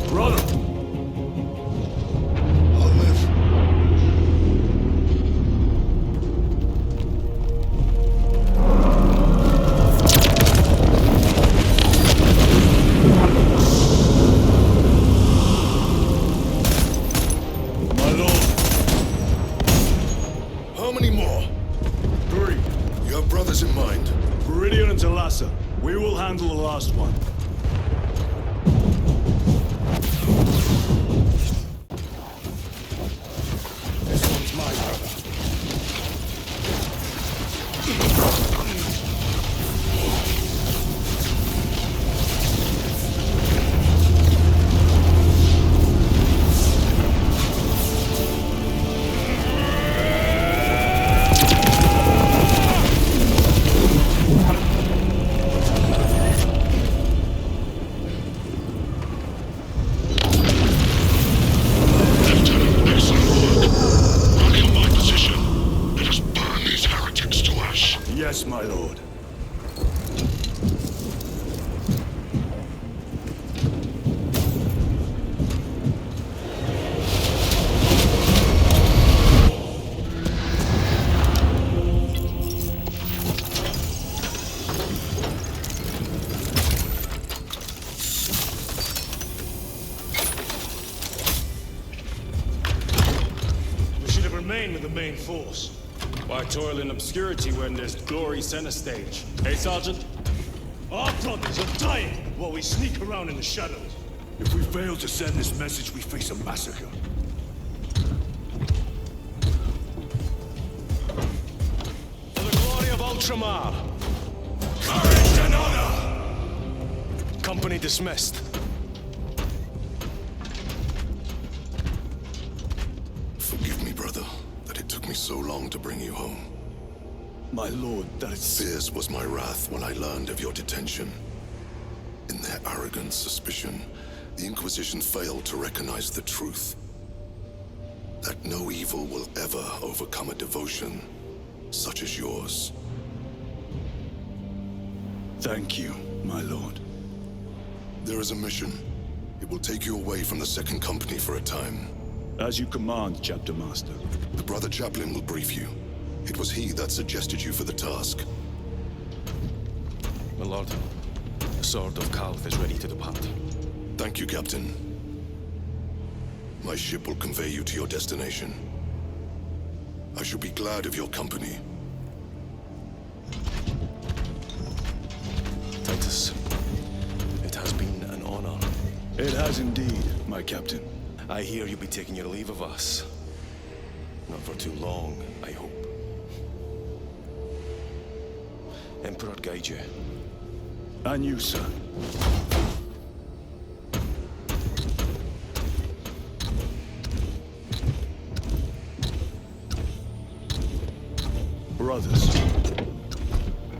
Speaker 2: Brother!
Speaker 11: I'll live.
Speaker 2: My lord!
Speaker 7: How many more?
Speaker 11: 3.
Speaker 7: You have brothers in mind?
Speaker 11: Viridian and Talassa. We will handle the last one.
Speaker 2: This one's my brother.
Speaker 7: Lieutenant, excellent work. Rally on my position. Let us burn these heretics to ash.
Speaker 11: Yes, my lord.
Speaker 3: We should have remained with the main force. Why toil in obscurity when there's glory center stage? Hey, Sergeant?
Speaker 2: Our brothers are dying while we sneak around in the shadows.
Speaker 11: If we fail to send this message, we face a massacre.
Speaker 3: For the glory of Ultramar!
Speaker 11: Courage and honor!
Speaker 3: Company dismissed.
Speaker 7: Forgive me, brother, that it took me so long to bring you home.
Speaker 11: My lord, that is...
Speaker 7: Fierce was my wrath when I learned of your detention. In their arrogant suspicion, the Inquisition failed to recognize the truth. That no evil will ever overcome a devotion such as yours.
Speaker 11: Thank you, my lord.
Speaker 7: There is a mission. It will take you away from the Second Company for a time.
Speaker 11: As you command, Chapter Master.
Speaker 7: The Brother Chaplain will brief you. It was he that suggested you for the task.
Speaker 8: My lord, the Sword of Calth is ready to depart.
Speaker 7: Thank you, Captain. My ship will convey you to your destination. I shall be glad of your company.
Speaker 8: Titus, it has been an honor.
Speaker 11: It has indeed, my captain.
Speaker 8: I hear you'll be taking your leave of us. Not for too long, I hope. Emperor guide you.
Speaker 11: And you, sir. Brothers,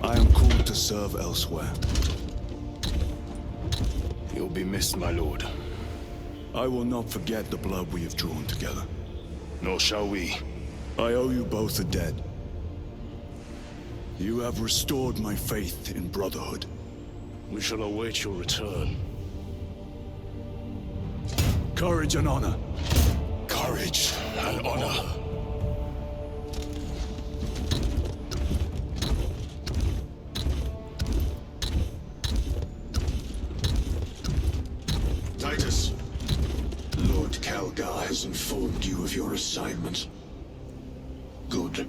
Speaker 11: I am called to serve elsewhere.
Speaker 3: You'll be missed, my lord.
Speaker 11: I will not forget the blood we have drawn together.
Speaker 3: Nor shall we.
Speaker 11: I owe you both a debt. You have restored my faith in brotherhood.
Speaker 3: We shall await your return.
Speaker 11: Courage and honor.
Speaker 3: Courage and honor.
Speaker 1: Titus, Lord Calgar has informed you of your assignment. Good.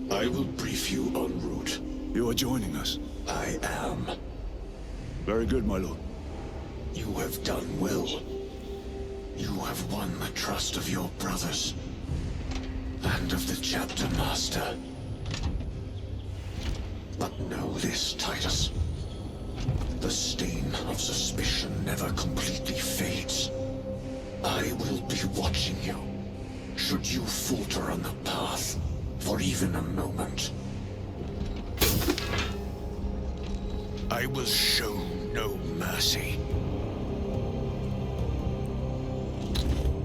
Speaker 1: I will brief you en route.
Speaker 11: You are joining us.
Speaker 1: I am.
Speaker 11: Very good, my lord.
Speaker 1: You have done well. You have won the trust of your brothers. And of the Chapter Master. But know this, Titus. The stain of suspicion never completely fades. I will be watching you, should you falter on the path, for even a moment.
Speaker 11: I will show no mercy.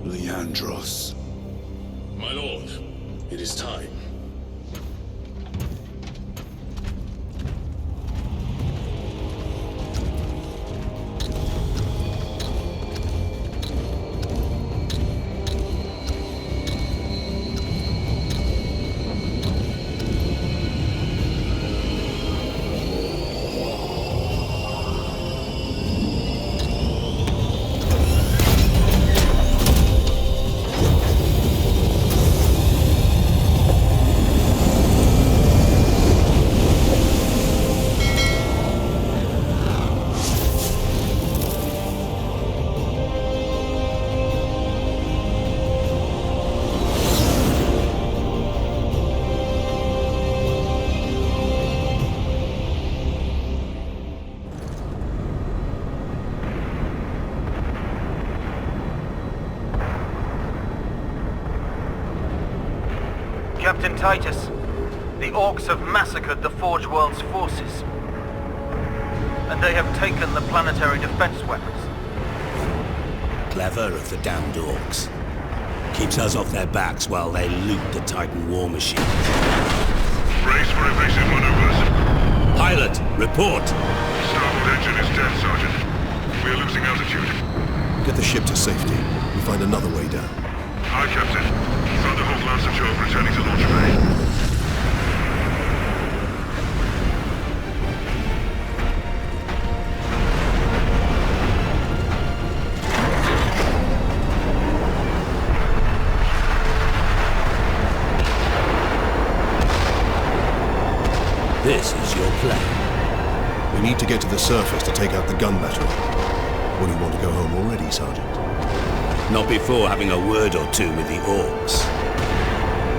Speaker 11: Leandros.
Speaker 7: My lord, it is time.
Speaker 14: Captain Titus, the Orcs have massacred the Forge World's forces. And they have taken the planetary defense weapons.
Speaker 15: Clever of the damned Orcs. Keeps us off their backs while they loot the Titan war machine.
Speaker 16: Brace for evasive maneuvers.
Speaker 15: Pilot, report!
Speaker 16: Starboard engine is dead, Sergeant. We are losing altitude.
Speaker 17: Get the ship to safety. We'll find another way down.
Speaker 16: Aye, Captain. Thunderhawk Lancer Jove returning to launch bay.
Speaker 15: This is your plan.
Speaker 17: We need to get to the surface to take out the gun battery. Or do you want to go home already, Sergeant?
Speaker 15: Not before having a word or two with the Orcs.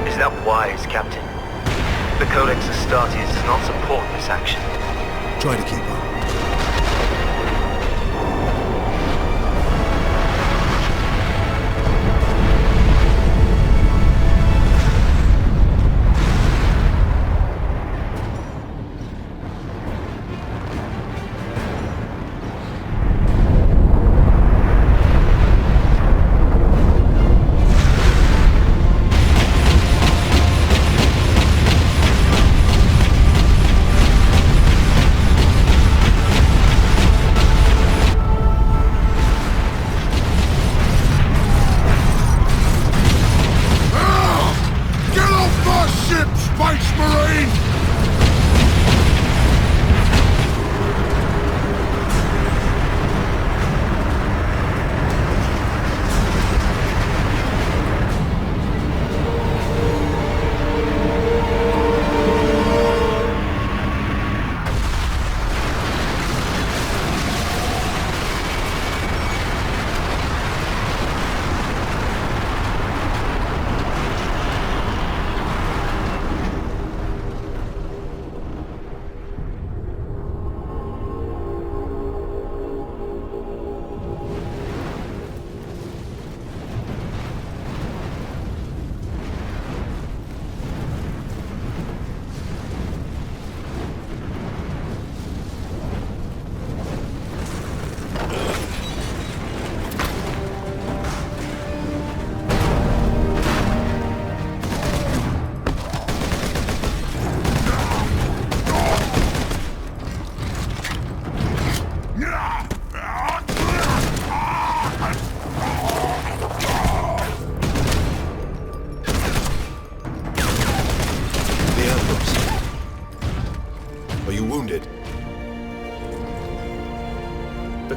Speaker 14: Is that wise, Captain? The Codex Astartes does not support this action.
Speaker 17: Try to keep up.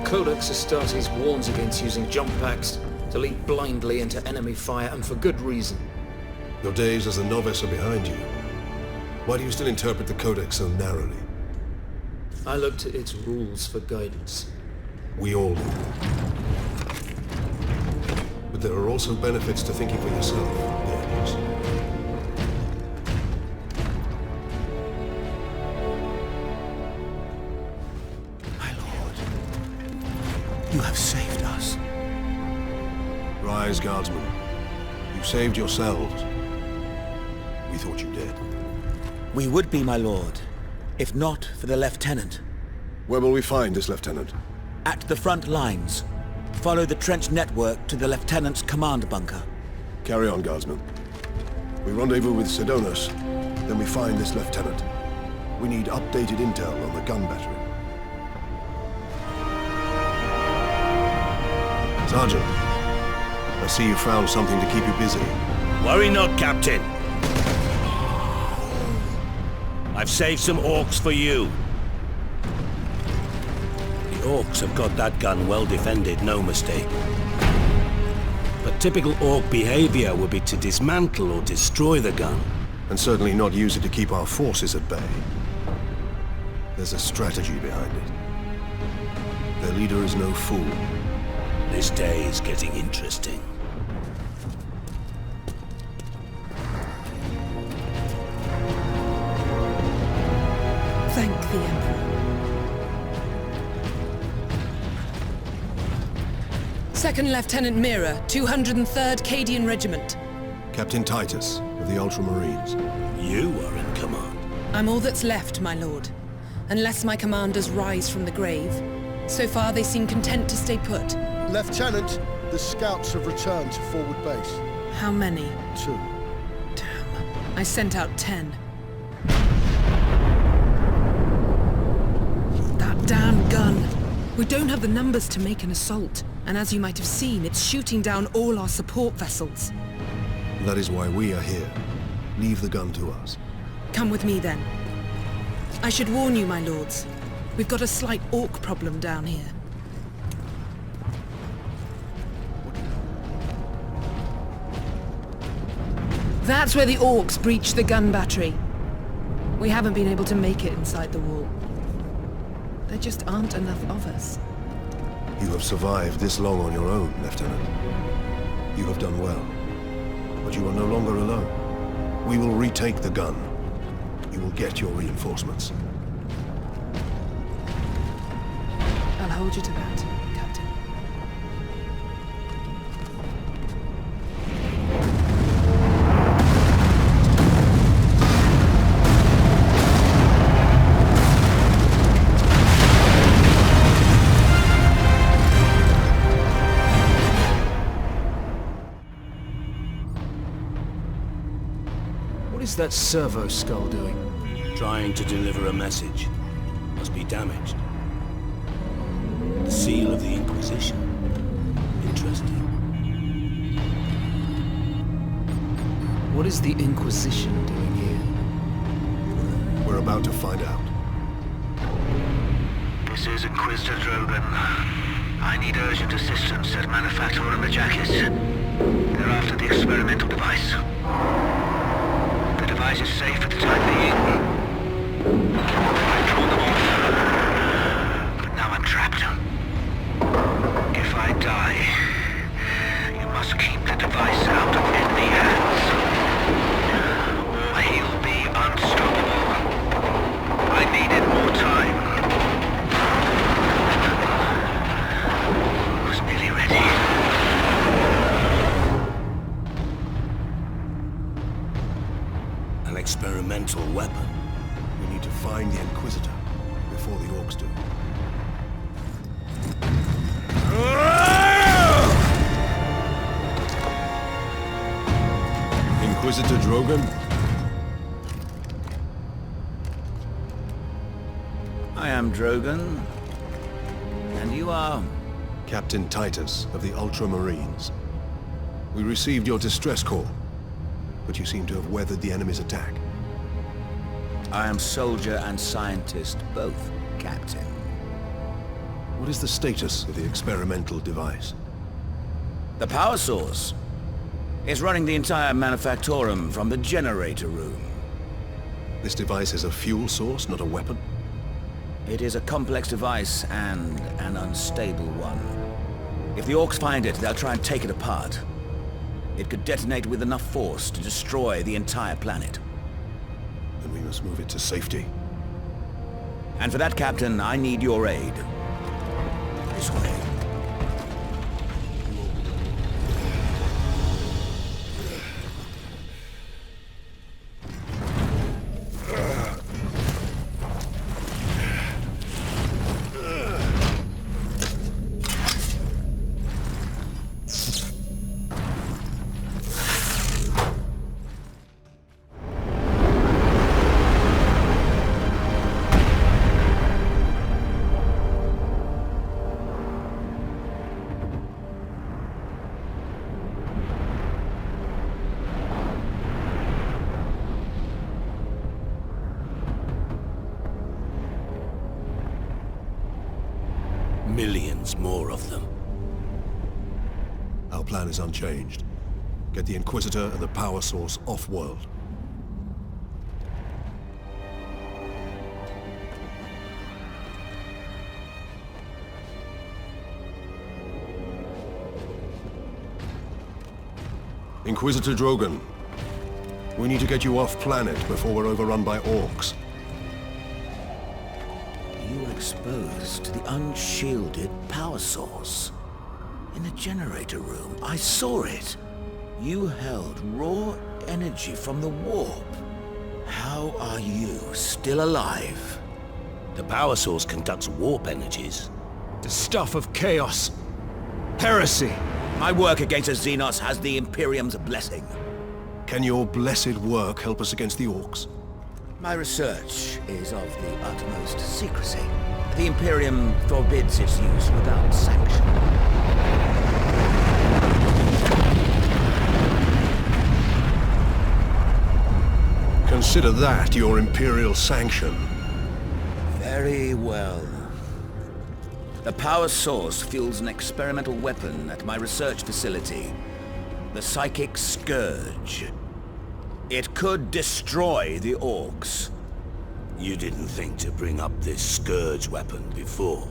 Speaker 18: Codex Astartes warns against using jump packs to leap blindly into enemy fire, and for good reason.
Speaker 17: Your days as a novice are behind you. Why do you still interpret the Codex so narrowly?
Speaker 18: I look to its rules for guidance.
Speaker 17: We all do. But there are also benefits to thinking for yourself, Warriors.
Speaker 11: My lord, you have saved us.
Speaker 17: Rise, guardsmen. You saved yourselves. We thought you dead.
Speaker 11: We would be, my lord, if not for the lieutenant.
Speaker 17: Where will we find this lieutenant?
Speaker 11: At the front lines. Follow the trench network to the lieutenant's command bunker.
Speaker 17: Carry on, guardsmen. We rendezvous with Sedonus, then we find this lieutenant. We need updated intel on the gun battery. Sergeant, I see you found something to keep you busy.
Speaker 15: Worry not, Captain. I've saved some orcs for you. The orcs have got that gun well defended, no mistake. But typical orc behavior would be to dismantle or destroy the gun.
Speaker 17: And certainly not use it to keep our forces at bay. There's a strategy behind it. Their leader is no fool.
Speaker 15: This day is getting interesting.
Speaker 6: Thank the Emperor.
Speaker 19: Second Lieutenant Mira, 203rd Cadian Regiment.
Speaker 17: Captain Titus, of the Ultramarines.
Speaker 15: You are in command.
Speaker 19: I'm all that's left, my lord. Unless my commanders rise from the grave. So far, they seem content to stay put.
Speaker 20: Lieutenant, the scouts have returned to forward base.
Speaker 19: How many?
Speaker 20: 2.
Speaker 19: Damn. I sent out 10. That damn gun. We don't have the numbers to make an assault. And as you might have seen, it's shooting down all our support vessels.
Speaker 17: That is why we are here. Leave the gun to us.
Speaker 19: Come with me, then. I should warn you, my lords. We've got a slight orc problem down here. That's where the orcs breached the gun battery. We haven't been able to make it inside the wall. There just aren't enough of us.
Speaker 17: You have survived this long on your own, Lieutenant. You have done well. But you are no longer alone. We will retake the gun. You will get your reinforcements.
Speaker 19: I'll hold you to that, Captain.
Speaker 18: What is that servo skull doing?
Speaker 15: Trying to deliver a message. Must be damaged. The seal of the Inquisition. Interesting.
Speaker 18: What is the Inquisition doing here?
Speaker 17: We're about to find out.
Speaker 21: This is Inquisitor Drogan. I need urgent assistance at Manufactorum the Jackets. They're after the experimental device. The device is safe for the time being. I've drawn them off. But now I'm trapped. If I die, you must keep the device out of enemy hands. Or he'll be unstoppable. I needed more time. I was nearly ready.
Speaker 15: An experimental weapon.
Speaker 17: We need to find the Inquisitor before the orcs do. Inquisitor Drogan?
Speaker 11: I am Drogan. And you are?
Speaker 17: Captain Titus of the Ultramarines. We received your distress call, but you seem to have weathered the enemy's attack.
Speaker 11: I am soldier and scientist both, Captain.
Speaker 17: What is the status of the experimental device?
Speaker 11: The power source is running the entire Manufactorum from the generator room.
Speaker 17: This device is a fuel source, not a weapon?
Speaker 4: It is a complex device and an unstable one. If the Orcs find it, they'll try and take it apart. It could detonate with enough force to destroy the entire planet.
Speaker 17: Then we must move it to safety.
Speaker 4: And for that, Captain, I need your aid. This way.
Speaker 15: Millions more of them.
Speaker 17: Our plan is unchanged. Get the Inquisitor and the power source off-world. Inquisitor Drogan, we need to get you off-planet before we're overrun by Orcs.
Speaker 4: You were exposed to the unshielded power source. In the generator room, I saw it. You held raw energy from the warp. How are you still alive?
Speaker 15: The power source conducts warp energies.
Speaker 11: The stuff of chaos. Heresy.
Speaker 4: My work against the Xenos has the Imperium's blessing.
Speaker 17: Can your blessed work help us against the Orcs?
Speaker 4: My research is of the utmost secrecy. The Imperium forbids its use without sanction.
Speaker 17: Consider that your Imperial sanction.
Speaker 4: Very well. The power source fuels an experimental weapon at my research facility. The Psychic Scourge. It could destroy the Orcs.
Speaker 15: You didn't think to bring up this Scourge weapon before.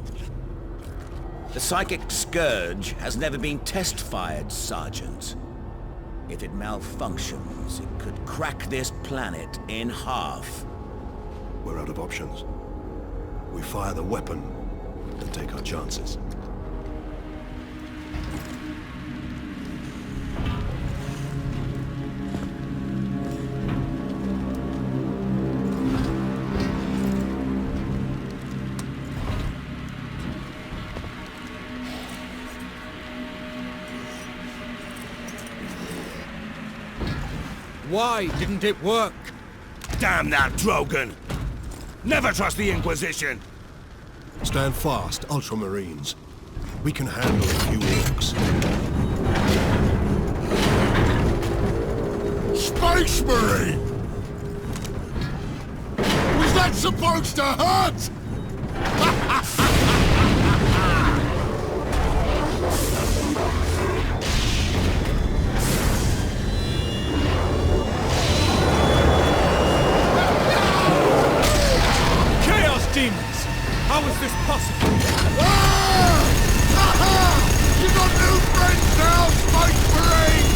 Speaker 4: The Psychic Scourge has never been test-fired, Sergeant. If it malfunctions, it could crack this planet in half.
Speaker 17: We're out of options. We fire the weapon and take our chances.
Speaker 11: Why didn't it work?
Speaker 12: Damn that Drogan! Never trust the Inquisition!
Speaker 17: Stand fast, Ultramarines. We can handle a few Orcs.
Speaker 11: Space Marine! Was that supposed to hurt?
Speaker 2: Demons! How is this possible?
Speaker 11: You got new friends now, Space Marine!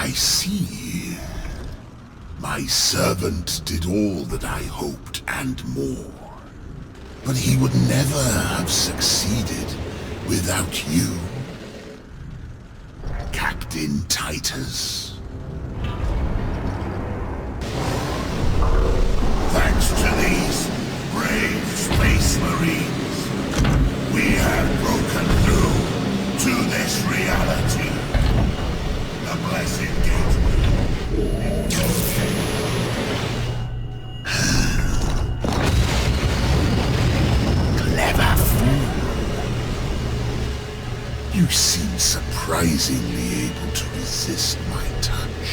Speaker 5: I see. My servant did all that I hoped and more. But he would never have succeeded without you. Captain Titus. Thanks to these brave space marines, we have broken through to this reality. The blessed gateway. Clever fool. You seem surprisingly able to resist my touch,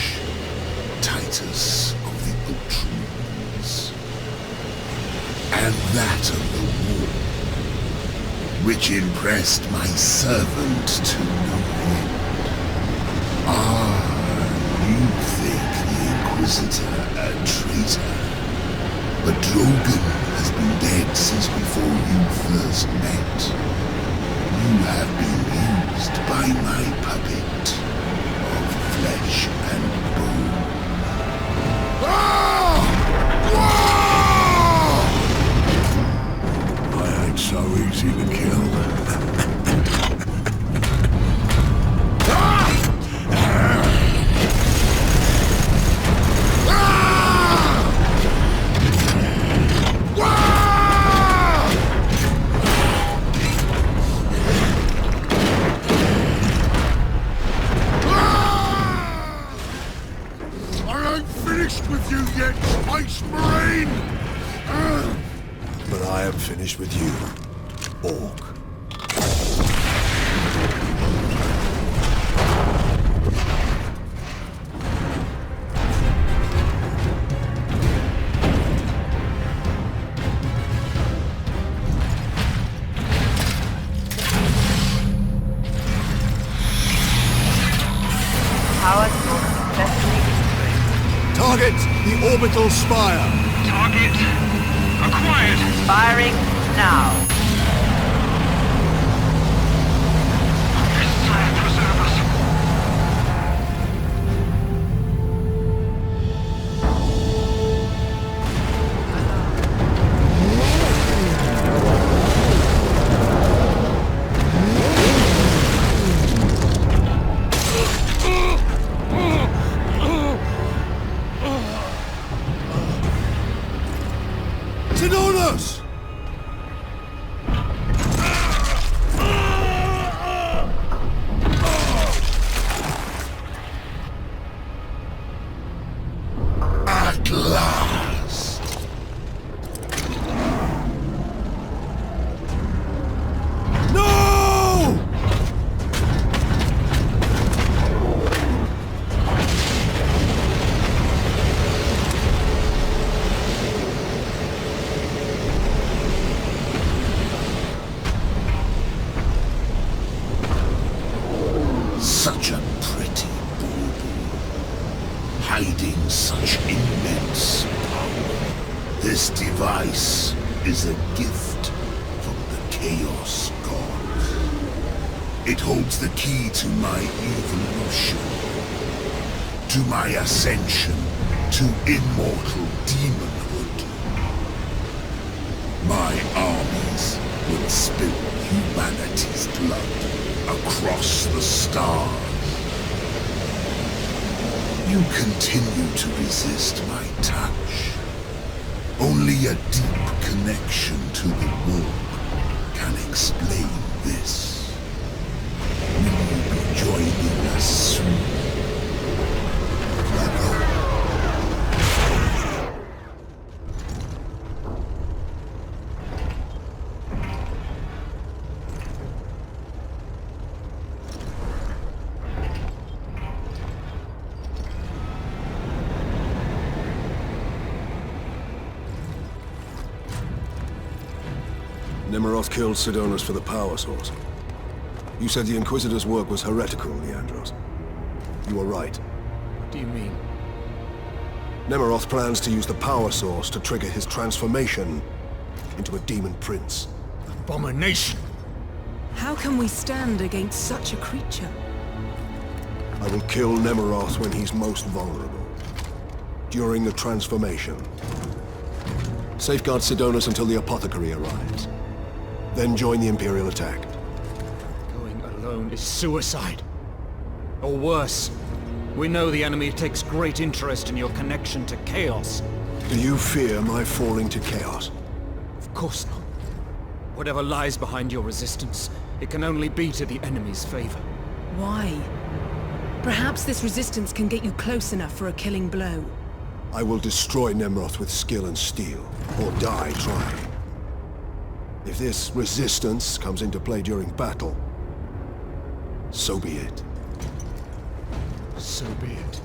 Speaker 5: Titus of the Ultramarines. And that of the war, which impressed my servant to no end. You think the Inquisitor a traitor, but Drogan has been dead since before you first met. You have been used by my puppet of flesh and bone. I ain't so easy to kill. With you yet, Space Marine!
Speaker 17: But I am finished with you, Orc. Target the orbital spire.
Speaker 21: Target acquired. Firing now. Sire, preserve us.
Speaker 17: Sedonus!
Speaker 5: At last!
Speaker 17: No!
Speaker 5: Such a pretty bauble, hiding such immense power. This device is a gift from the Chaos Gods. It holds the key to my evolution, to my ascension to immortal demonhood. My armies will spill humanity's blood across the stars. You continue to resist my touch. Only a deep connection to the warp can explain this. Will you be joining us soon?
Speaker 17: Nemeroth killed Sedonus for the power source. You said the Inquisitor's work was heretical, Leandros. You were right.
Speaker 18: What do you mean?
Speaker 17: Nemeroth plans to use the power source to trigger his transformation into a demon prince.
Speaker 11: Abomination!
Speaker 19: How can we stand against such a creature?
Speaker 17: I will kill Nemeroth when he's most vulnerable. During the transformation. Safeguard Sedonus until the apothecary arrives. Then join the Imperial attack.
Speaker 18: Going alone is suicide. Or worse, we know the enemy takes great interest in your connection to Chaos.
Speaker 17: Do you fear my falling to Chaos?
Speaker 18: Of course not. Whatever lies behind your resistance, it can only be to the enemy's favor.
Speaker 19: Why? Perhaps this resistance can get you close enough for a killing blow.
Speaker 17: I will destroy Nemeroth with skill and steel, or die trying. If this resistance comes into play during battle, so be it.
Speaker 18: So be it.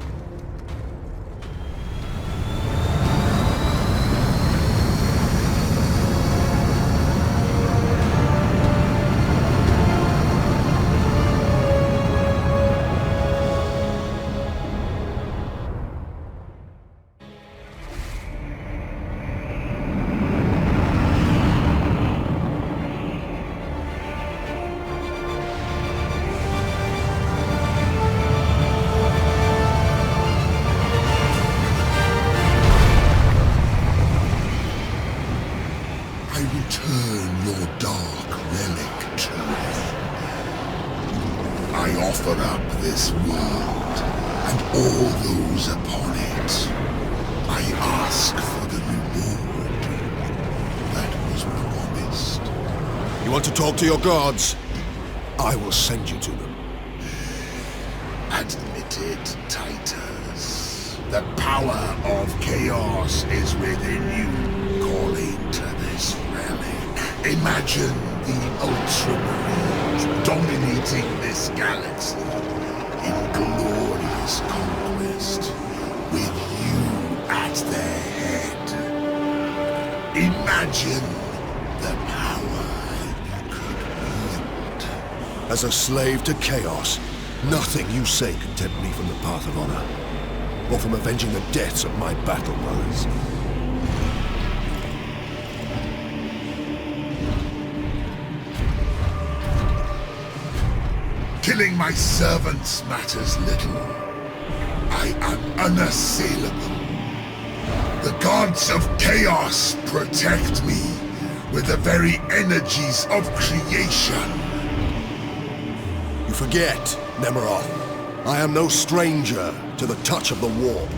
Speaker 17: Talk to your gods. I will send you to them.
Speaker 5: Admit it, Titus. The power of chaos is within you, calling to this relic. Imagine the Ultramarines dominating this galaxy in glorious conquest, with you at their head. Imagine the power.
Speaker 17: As a slave to chaos, nothing you say can tempt me from the path of honor, or from avenging the deaths of my battle brothers.
Speaker 5: Killing my servants matters little. I am unassailable. The gods of chaos protect me with the very energies of creation.
Speaker 17: You forget, Nemeroth. I am no stranger to the touch of the warp.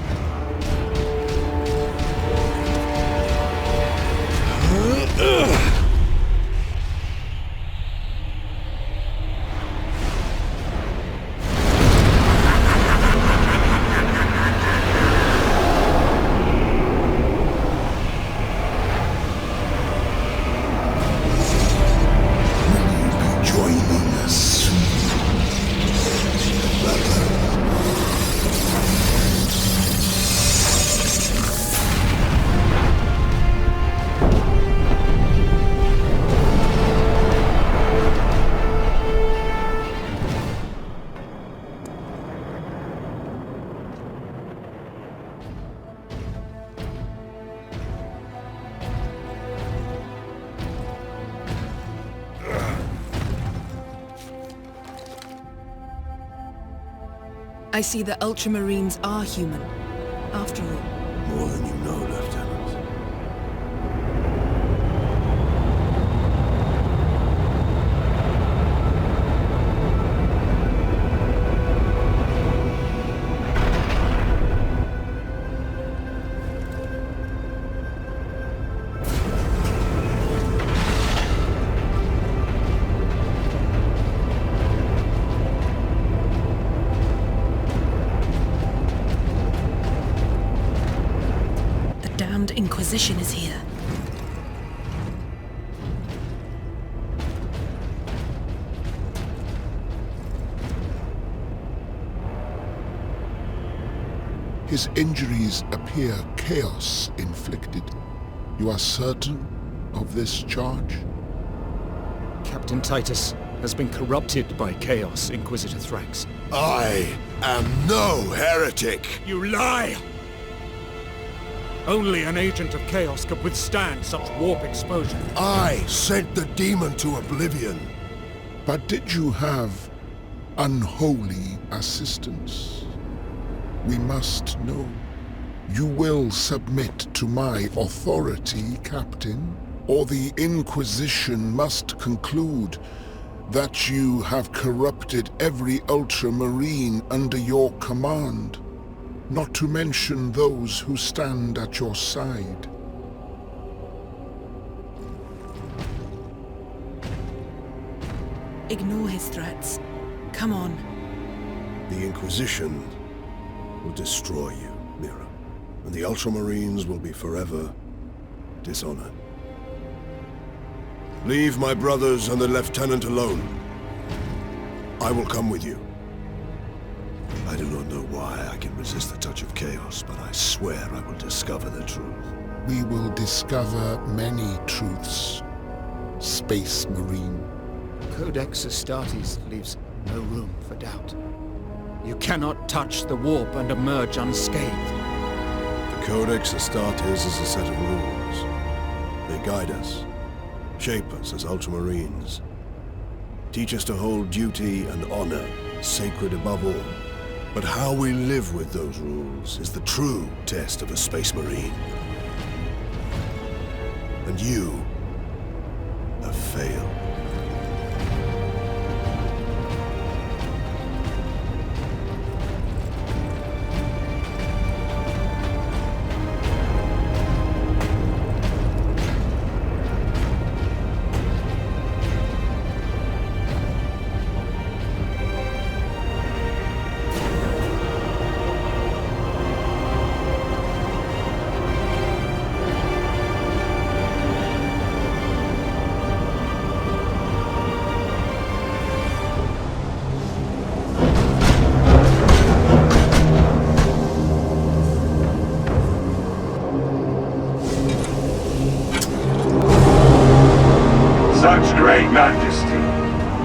Speaker 19: I see the Ultramarines are human, after all.
Speaker 17: More than you know, Lieutenant.
Speaker 19: Inquisition is here.
Speaker 5: His injuries appear chaos inflicted. You are certain of this charge?
Speaker 18: Captain Titus has been corrupted by chaos, Inquisitor Thrax.
Speaker 17: I am no heretic!
Speaker 18: You lie! Only an agent of chaos could withstand such warp exposure.
Speaker 17: I sent the demon to oblivion.
Speaker 5: But did you have unholy assistance. We must know. You will submit to my authority, Captain, or the Inquisition must conclude that you have corrupted every Ultramarine under your command, not to mention those who stand at your side.
Speaker 19: Ignore his threats. Come on.
Speaker 17: The Inquisition will destroy you, Mira, and the Ultramarines will be forever dishonored. Leave my brothers and the Lieutenant alone. I will come with you. I do not know why I can resist the touch of chaos, but I swear I will discover the truth.
Speaker 5: We will discover many truths, Space Marine.
Speaker 18: Codex Astartes leaves no room for doubt. You cannot touch the warp and emerge unscathed.
Speaker 17: The Codex Astartes is a set of rules. They guide us, shape us as Ultramarines, teach us to hold duty and honor sacred above all. But how we live with those rules is the true test of a Space Marine. And you have failed.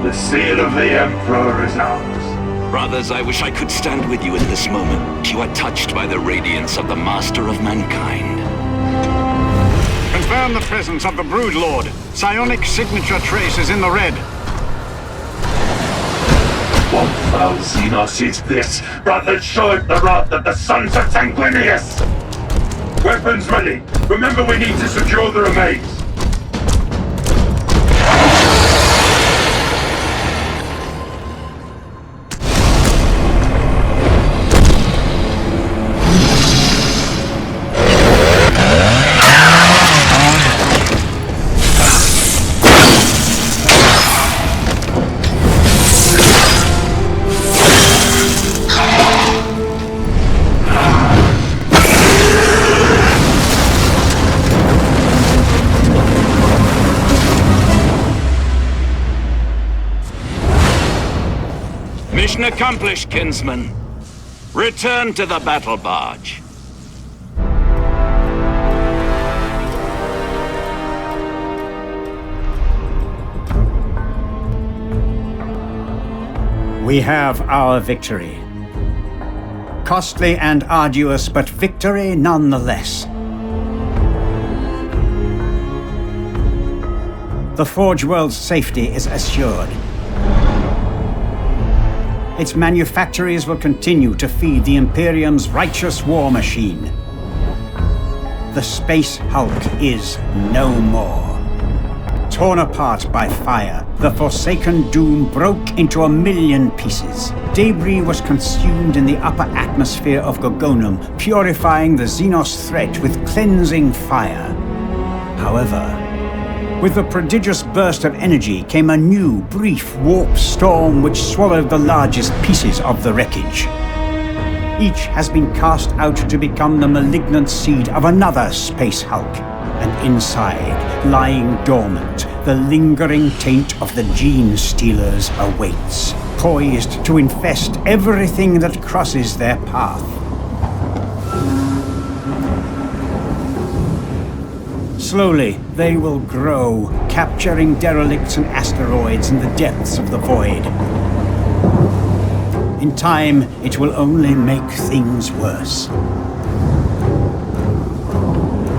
Speaker 9: The seal of the Emperor is ours.
Speaker 22: Brothers, I wish I could stand with you in this moment. You are touched by the radiance of the Master of Mankind.
Speaker 23: Confirm the presence of the Brood Lord. Psionic signature trace is in the red.
Speaker 9: What foul Xenos is this, but that showed the wrath of the sons of Sanguinius? Weapons ready. Remember, we need to secure the remains.
Speaker 22: Mission accomplished, kinsman. Return to the battle barge.
Speaker 24: We have our victory. Costly and arduous, but victory nonetheless. The Forge World's safety is assured. Its manufactories will continue to feed the Imperium's righteous war machine. The Space Hulk is no more. Torn apart by fire, the Forsaken Doom broke into 1,000,000 pieces. Debris was consumed in the upper atmosphere of Gorgonum, purifying the Xenos threat with cleansing fire. However, with the prodigious burst of energy came a new, brief warp storm which swallowed the largest pieces of the wreckage. Each has been cast out to become the malignant seed of another Space Hulk. And inside, lying dormant, the lingering taint of the Gene Stealers awaits, poised to infest everything that crosses their path. Slowly, they will grow, capturing derelicts and asteroids in the depths of the void. In time, it will only make things worse.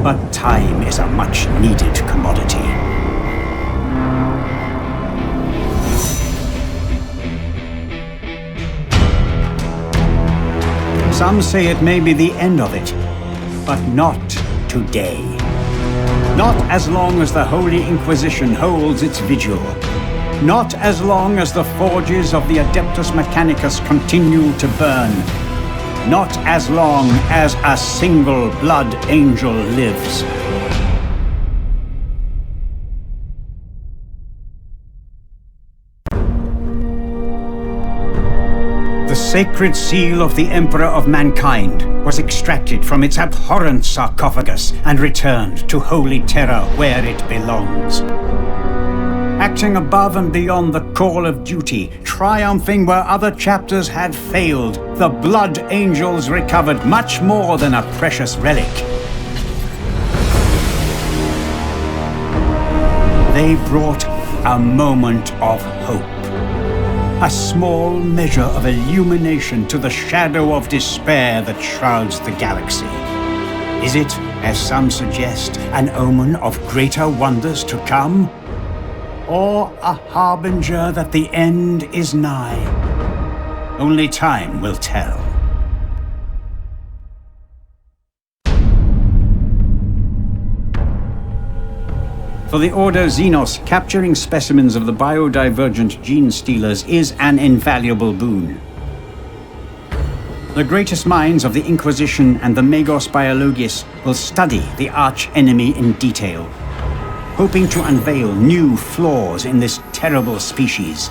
Speaker 24: But time is a much-needed commodity. Some say it may be the end of it, but not today. Not as long as the Holy Inquisition holds its vigil. Not as long as the forges of the Adeptus Mechanicus continue to burn. Not as long as a single blood angel lives. The sacred seal of the Emperor of Mankind was extracted from its abhorrent sarcophagus and returned to Holy Terror where it belongs. Acting above and beyond the call of duty, triumphing where other chapters had failed, the Blood Angels recovered much more than a precious relic. They brought a moment of hope. A small measure of illumination to the shadow of despair that shrouds the galaxy. Is it, as some suggest, an omen of greater wonders to come? Or a harbinger that the end is nigh? Only time will tell. For the Order Xenos, capturing specimens of the biodivergent gene stealers is an invaluable boon. The greatest minds of the Inquisition and the Magos Biologis will study the arch-enemy in detail, hoping to unveil new flaws in this terrible species.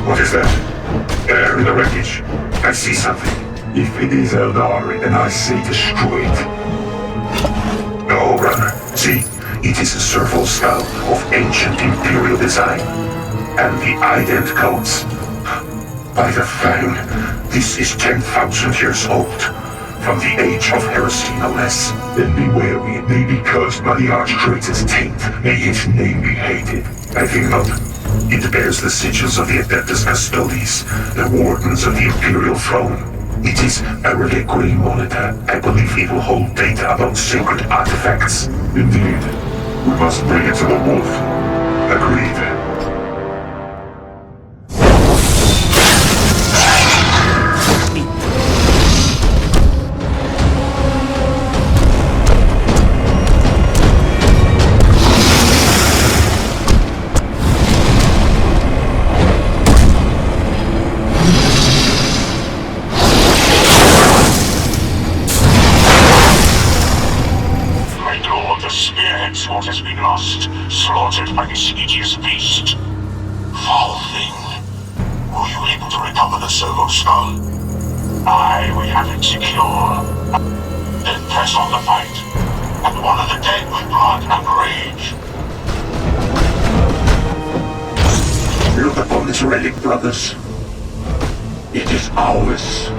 Speaker 9: What is that? There in the wreckage. I see something. If it is Eldari, then I say destroy it. No, brother. See, it is a serval skull of ancient Imperial design. And the ident codes. By the Fang, this is 10,000 years old. From the Age of Heresy, no less. Then be wary, it may be cursed by the Archtraitor's taint. May its name be hated. I think not. It bears the sigils of the Adeptus Custodes, the Wardens of the Imperial Throne. It is a reliquary monitor. I believe it will hold data about sacred artifacts. Indeed. We must bring it to the wolf. Agreed.
Speaker 7: What has been lost, slaughtered by this hideous beast. Foul thing. Were you able to recover the servo skull? Aye, we have it secure. Then press on the fight, and honor the dead with blood and rage.
Speaker 9: Look upon this relic, brothers. It is ours.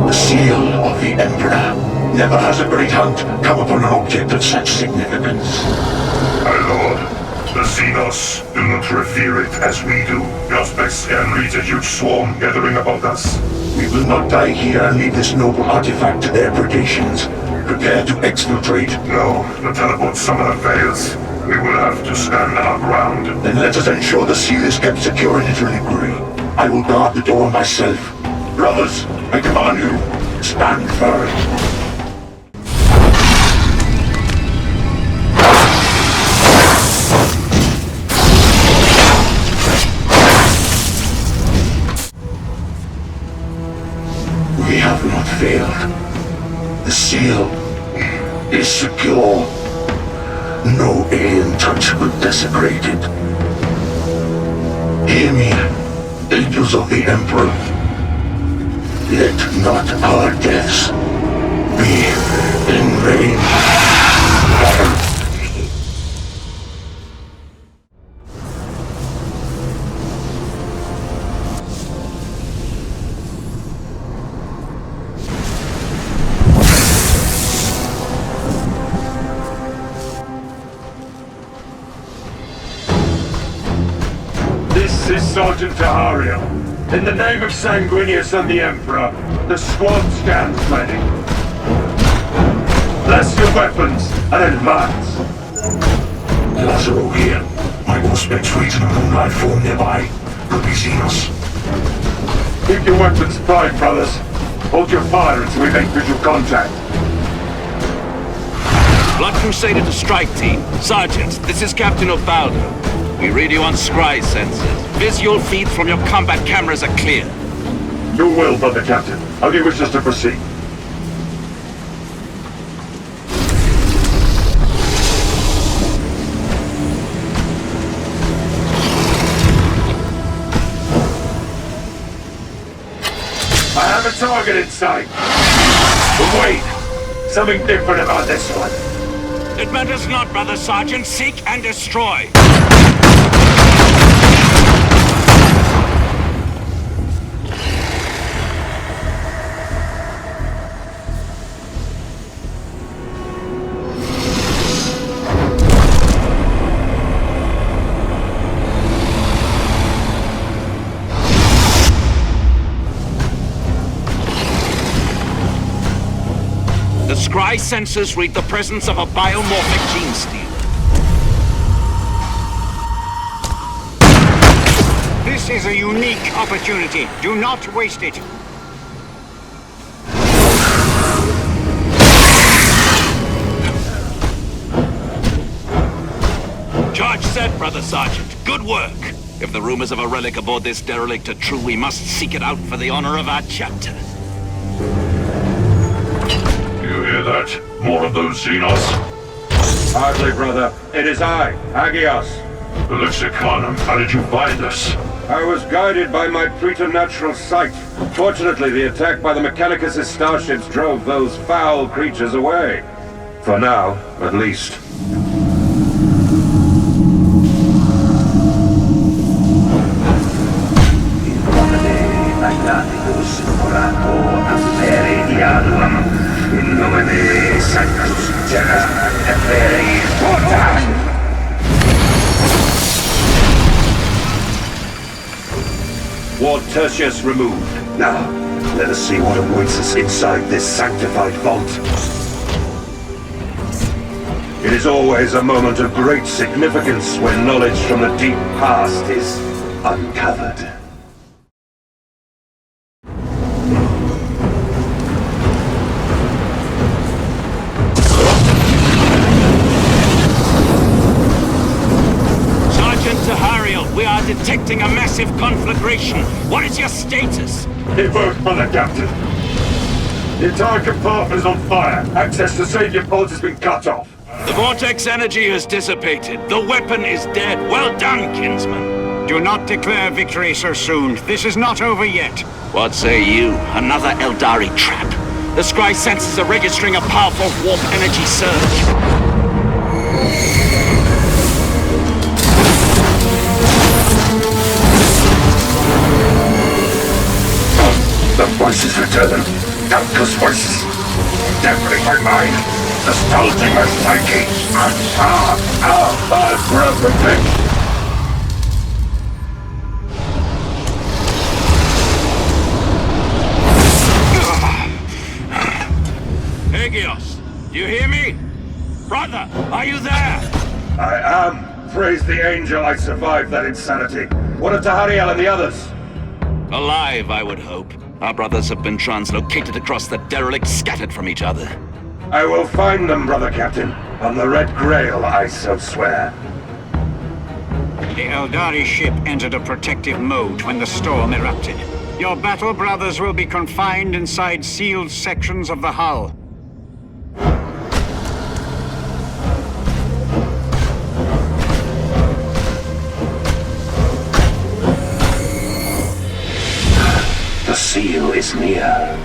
Speaker 9: The seal of the Emperor. Never has a great hunt come upon an object of such significance. My lord, the Xenos do not revere it as we do. Prospects can reach a huge swarm gathering about us.
Speaker 1: We will not die here and leave this noble artifact to their predations. Prepare to exfiltrate.
Speaker 9: No, the teleport summoner fails. We will have to stand our ground.
Speaker 1: Then let us ensure the seal is kept secure in its reliquary. I will guard the door myself. Brothers, I command you, stand firm. We have not failed. The seal is secure. No alien touch could desecrate it. Hear me, angels of the Emperor. Let not our deaths be in vain.
Speaker 9: This is Sergeant Taharia. In the name of Sanguinius and the Emperor, the squad stands ready. Bless your weapons and advance. Lazaro here. I will spectrate in a moonlight form nearby. Could be Xenos. Keep your weapons primed, brothers. Hold your fire until we make visual contact.
Speaker 22: Blood Crusader to strike team. Sergeant, this is Captain Ubaldo. We read you on scry sensors. Visual feed from your combat cameras are clear.
Speaker 9: Your will, Brother Captain. How do you wish us to proceed? I have a target in sight. But wait, something different about this one.
Speaker 22: It matters not, Brother Sergeant. Seek and destroy. Scry sensors read the presence of a biomorphic gene steal.
Speaker 23: This is a unique opportunity. Do not waste it.
Speaker 22: Charge set, Brother Sergeant. Good work. If the rumors of a relic aboard this derelict are true, we must seek it out for the honor of our chapter.
Speaker 9: You hear that? More of those Xenos?
Speaker 3: Hardly, brother. It is I, Agios.
Speaker 9: Lexicanum, how did you find us?
Speaker 3: I was guided by my preternatural sight. Fortunately, the attack by the Mechanicus' starships drove those foul creatures away. For now, at least. Ward Tertius removed.
Speaker 9: Now, let us see what awaits us inside this sanctified vault.
Speaker 3: It is always a moment of great significance when knowledge from the deep past is uncovered.
Speaker 22: We are detecting a massive conflagration. What is your status?
Speaker 9: It worked, Brother Captain. The entire compartment is on fire. Access to savior pods has been cut off.
Speaker 22: The vortex energy has dissipated. The weapon is dead. Well done, kinsman.
Speaker 23: Do not declare victory so soon. This is not over yet.
Speaker 22: What say you? Another Eldari trap. The scry sensors are registering a powerful warp energy surge.
Speaker 9: The voices return. Countless voices. Deafening my mind. Assaulting my psyche. For everything.
Speaker 22: Agios, do you hear me? Brother, are you there?
Speaker 3: I am. Praise the angel I survived that insanity. What of Tahariel and the others?
Speaker 22: Alive, I would hope. Our brothers have been translocated across the derelict, scattered from each other.
Speaker 3: I will find them, Brother Captain. On the Red Grail, I so swear.
Speaker 23: The Eldari ship entered a protective mode when the storm erupted. Your battle brothers will be confined inside sealed sections of the hull.
Speaker 9: The seal is near.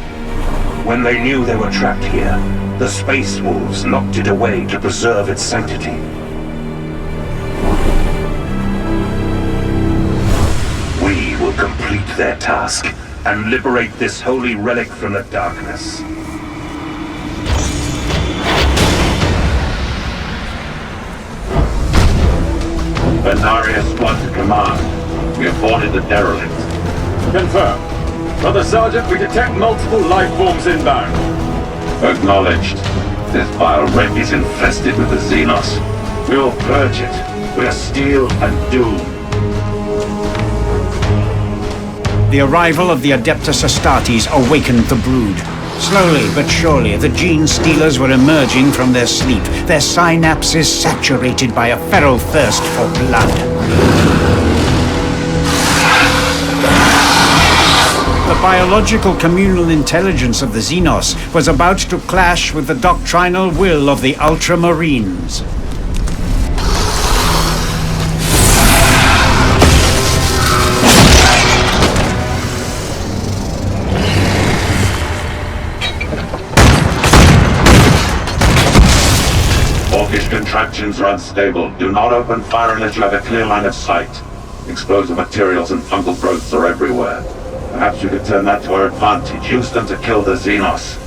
Speaker 3: When they knew they were trapped here, the Space Wolves locked it away to preserve its sanctity. We will complete their task and liberate this holy relic from the darkness.
Speaker 8: Benaria squad to command. We have boarded the derelict.
Speaker 3: Confirmed. Brother Sergeant, we detect multiple life forms inbound.
Speaker 8: Acknowledged. This vile wreck is infested with the Xenos. We will purge it. We are steel and doom.
Speaker 24: The arrival of the Adeptus Astartes awakened the brood. Slowly but surely, the Gene Stealers were emerging from their sleep, their synapses saturated by a feral thirst for blood. The biological communal intelligence of the Xenos was about to clash with the doctrinal will of the Ultramarines.
Speaker 8: Orcish contraptions are unstable. Do not open fire unless you have a clear line of sight. Explosive materials and fungal growths are everywhere. Perhaps you could turn that to our advantage. Use them to kill the Xenos.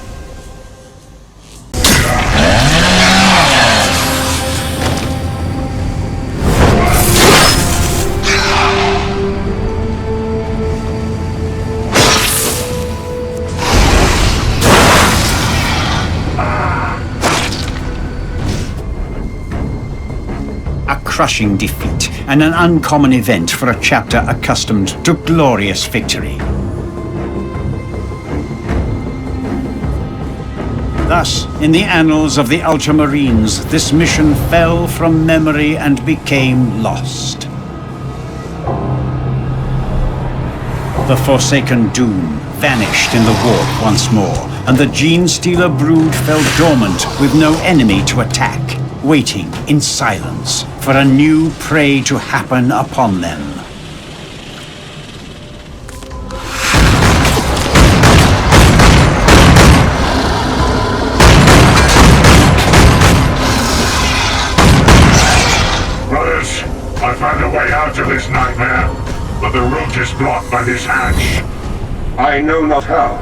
Speaker 24: A crushing defeat, and an uncommon event for a chapter accustomed to glorious victory. Thus, in the annals of the Ultramarines, this mission fell from memory and became lost. The Forsaken Doom vanished in the warp once more, and the Gene Stealer brood fell dormant with no enemy to attack, waiting in silence for a new prey to happen upon them.
Speaker 9: Brothers, I found a way out of this nightmare, but the route is blocked by this hatch.
Speaker 3: I know not how,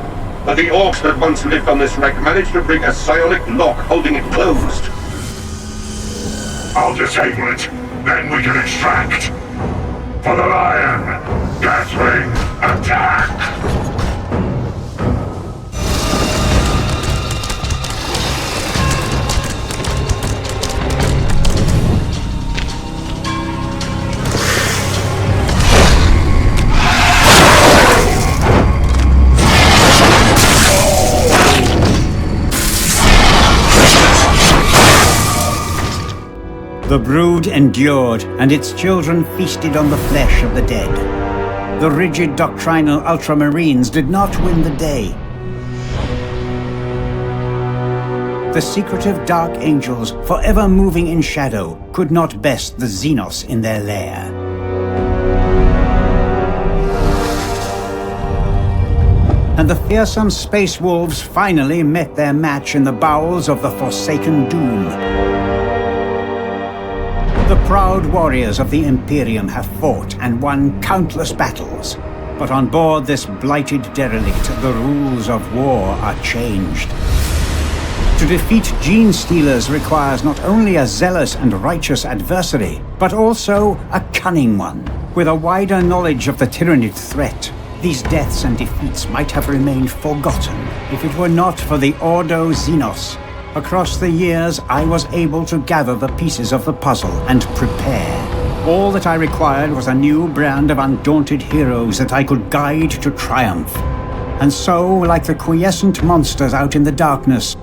Speaker 3: but the orcs that once lived on this wreck managed to bring a psionic lock holding it closed.
Speaker 9: I'll disable it, then we can extract. For the lion, Gatling, attack!
Speaker 24: The brood endured, and its children feasted on the flesh of the dead. The rigid doctrinal Ultramarines did not win the day. The secretive Dark Angels, forever moving in shadow, could not best the Xenos in their lair. And the fearsome Space Wolves finally met their match in the bowels of the Forsaken Doom. The proud warriors of the Imperium have fought and won countless battles, but on board this blighted derelict, the rules of war are changed. To defeat Gene Stealers requires not only a zealous and righteous adversary, but also a cunning one, with a wider knowledge of the tyrannid threat. These deaths and defeats might have remained forgotten if it were not for the Ordo Xenos. Across the years, I was able to gather the pieces of the puzzle and prepare. All that I required was a new brand of undaunted heroes that I could guide to triumph. And so, like the quiescent monsters out in the darkness,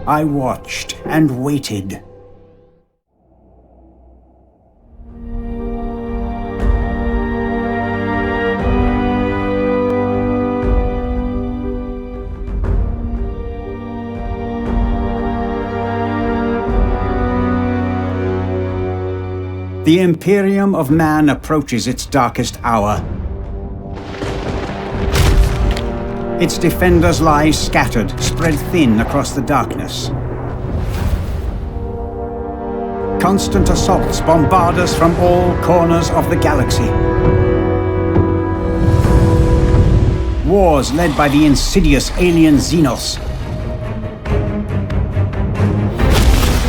Speaker 24: I watched and waited. The Imperium of Man approaches its darkest hour. Its defenders lie scattered, spread thin across the darkness. Constant assaults bombard us from all corners of the galaxy. Wars led by the insidious alien Xenos.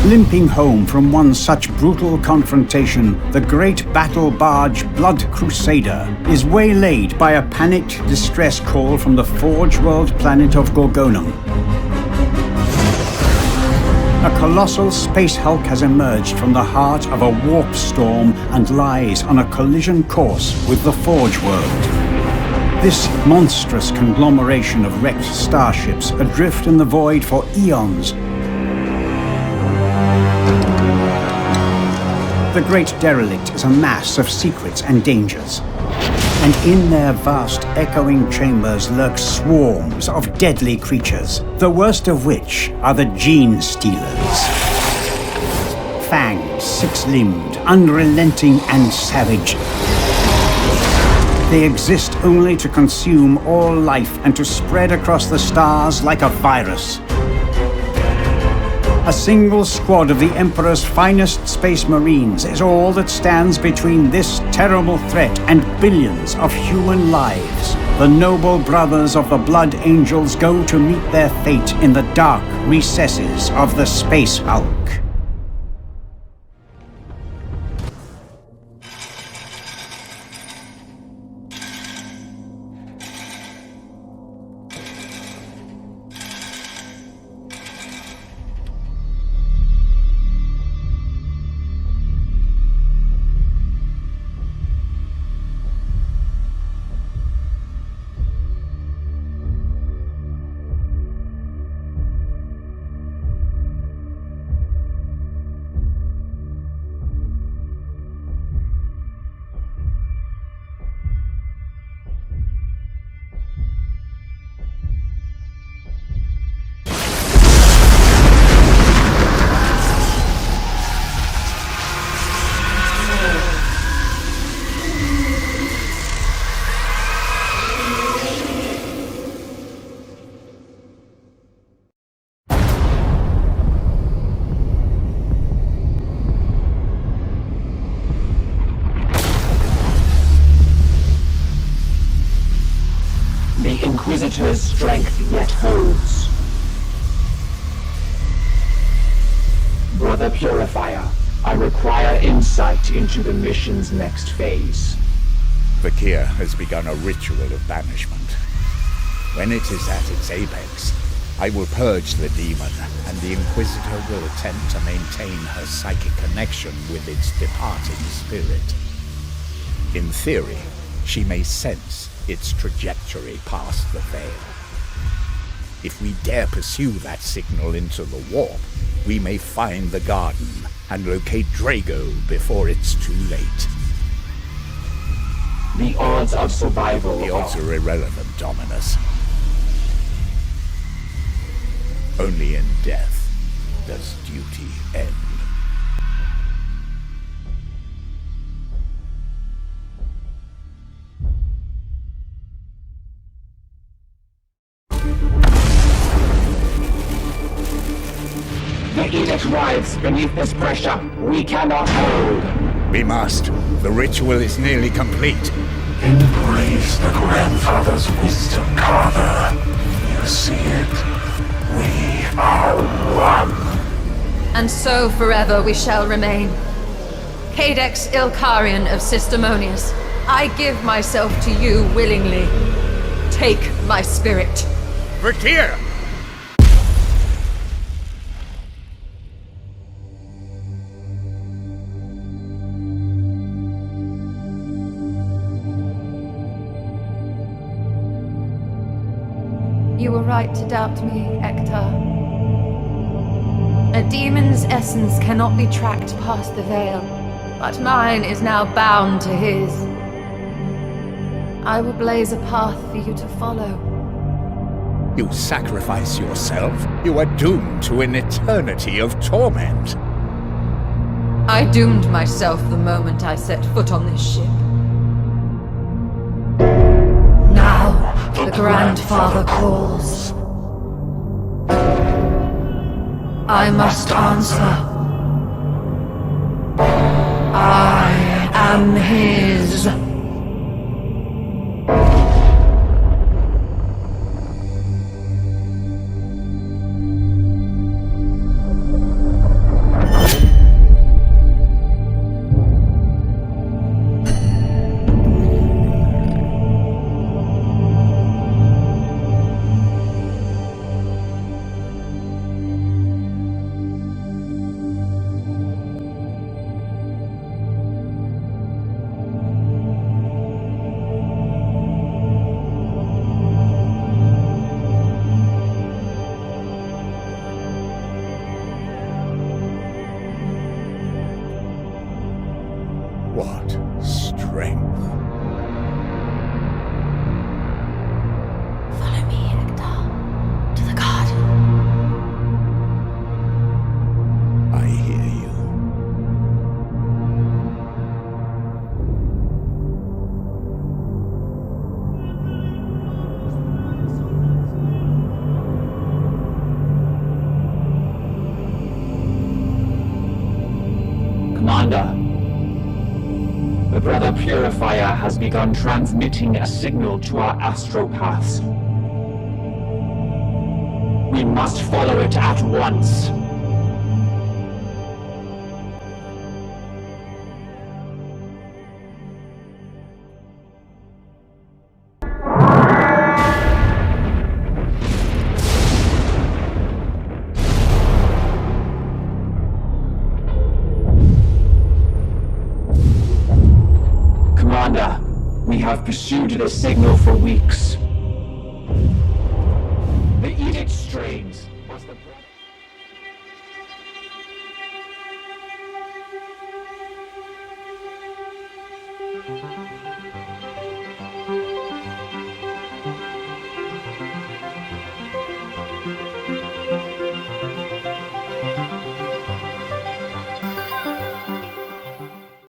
Speaker 24: Limping home from one such brutal confrontation, the great battle barge Blood Crusader is waylaid by a panicked distress call from the Forge World planet of Gorgonum. A colossal space hulk has emerged from the heart of a warp storm and lies on a collision course with the Forge World. This monstrous conglomeration of wrecked starships adrift in the void for eons. The Great Derelict is a mass of secrets and dangers. And in their vast, echoing chambers lurk swarms of deadly creatures, the worst of which are the Gene Stealers. Fanged, six-limbed, unrelenting and savage. They exist only to consume all life and to spread across the stars like a virus. A single squad of the Emperor's finest space marines is all that stands between this terrible threat and billions of human lives. The noble brothers of the Blood Angels go to meet their fate in the dark recesses of the Space Hulk.
Speaker 10: Inquisitor's strength yet holds. Brother Purifier, I require insight into the mission's next phase.
Speaker 13: Vakir has begun a ritual of banishment. When it is at its apex, I will purge the demon, and the Inquisitor will attempt to maintain her psychic connection with its departing spirit. In theory, she may sense its trajectory past the veil. If we dare pursue that signal into the warp, we may find the garden and locate Drago before it's too late.
Speaker 10: The odds of survival
Speaker 13: The odds are irrelevant, Dominus. Only in death does duty end.
Speaker 10: The Edict writhes beneath this pressure. We cannot hold.
Speaker 13: We must. The ritual is nearly complete.
Speaker 9: Embrace the grandfather's wisdom, Carver. You see it? We are one.
Speaker 14: And so forever we shall remain. Cadex Ilkarian of Systemonius, I give myself to you willingly. Take my spirit.
Speaker 13: Vakir!
Speaker 14: You were right to doubt me, Ektar. A demon's essence cannot be tracked past the veil, but mine is now bound to his. I will blaze a path for you to follow.
Speaker 13: You sacrifice yourself. You are doomed to an eternity of torment.
Speaker 14: I doomed myself the moment I set foot on this ship. Now, the Grandfather calls. I must answer. I am his.
Speaker 10: Spire has begun transmitting a signal to our astropaths. We must follow it at once. Commander, we have pursued this signal for weeks. The Edict strains was the...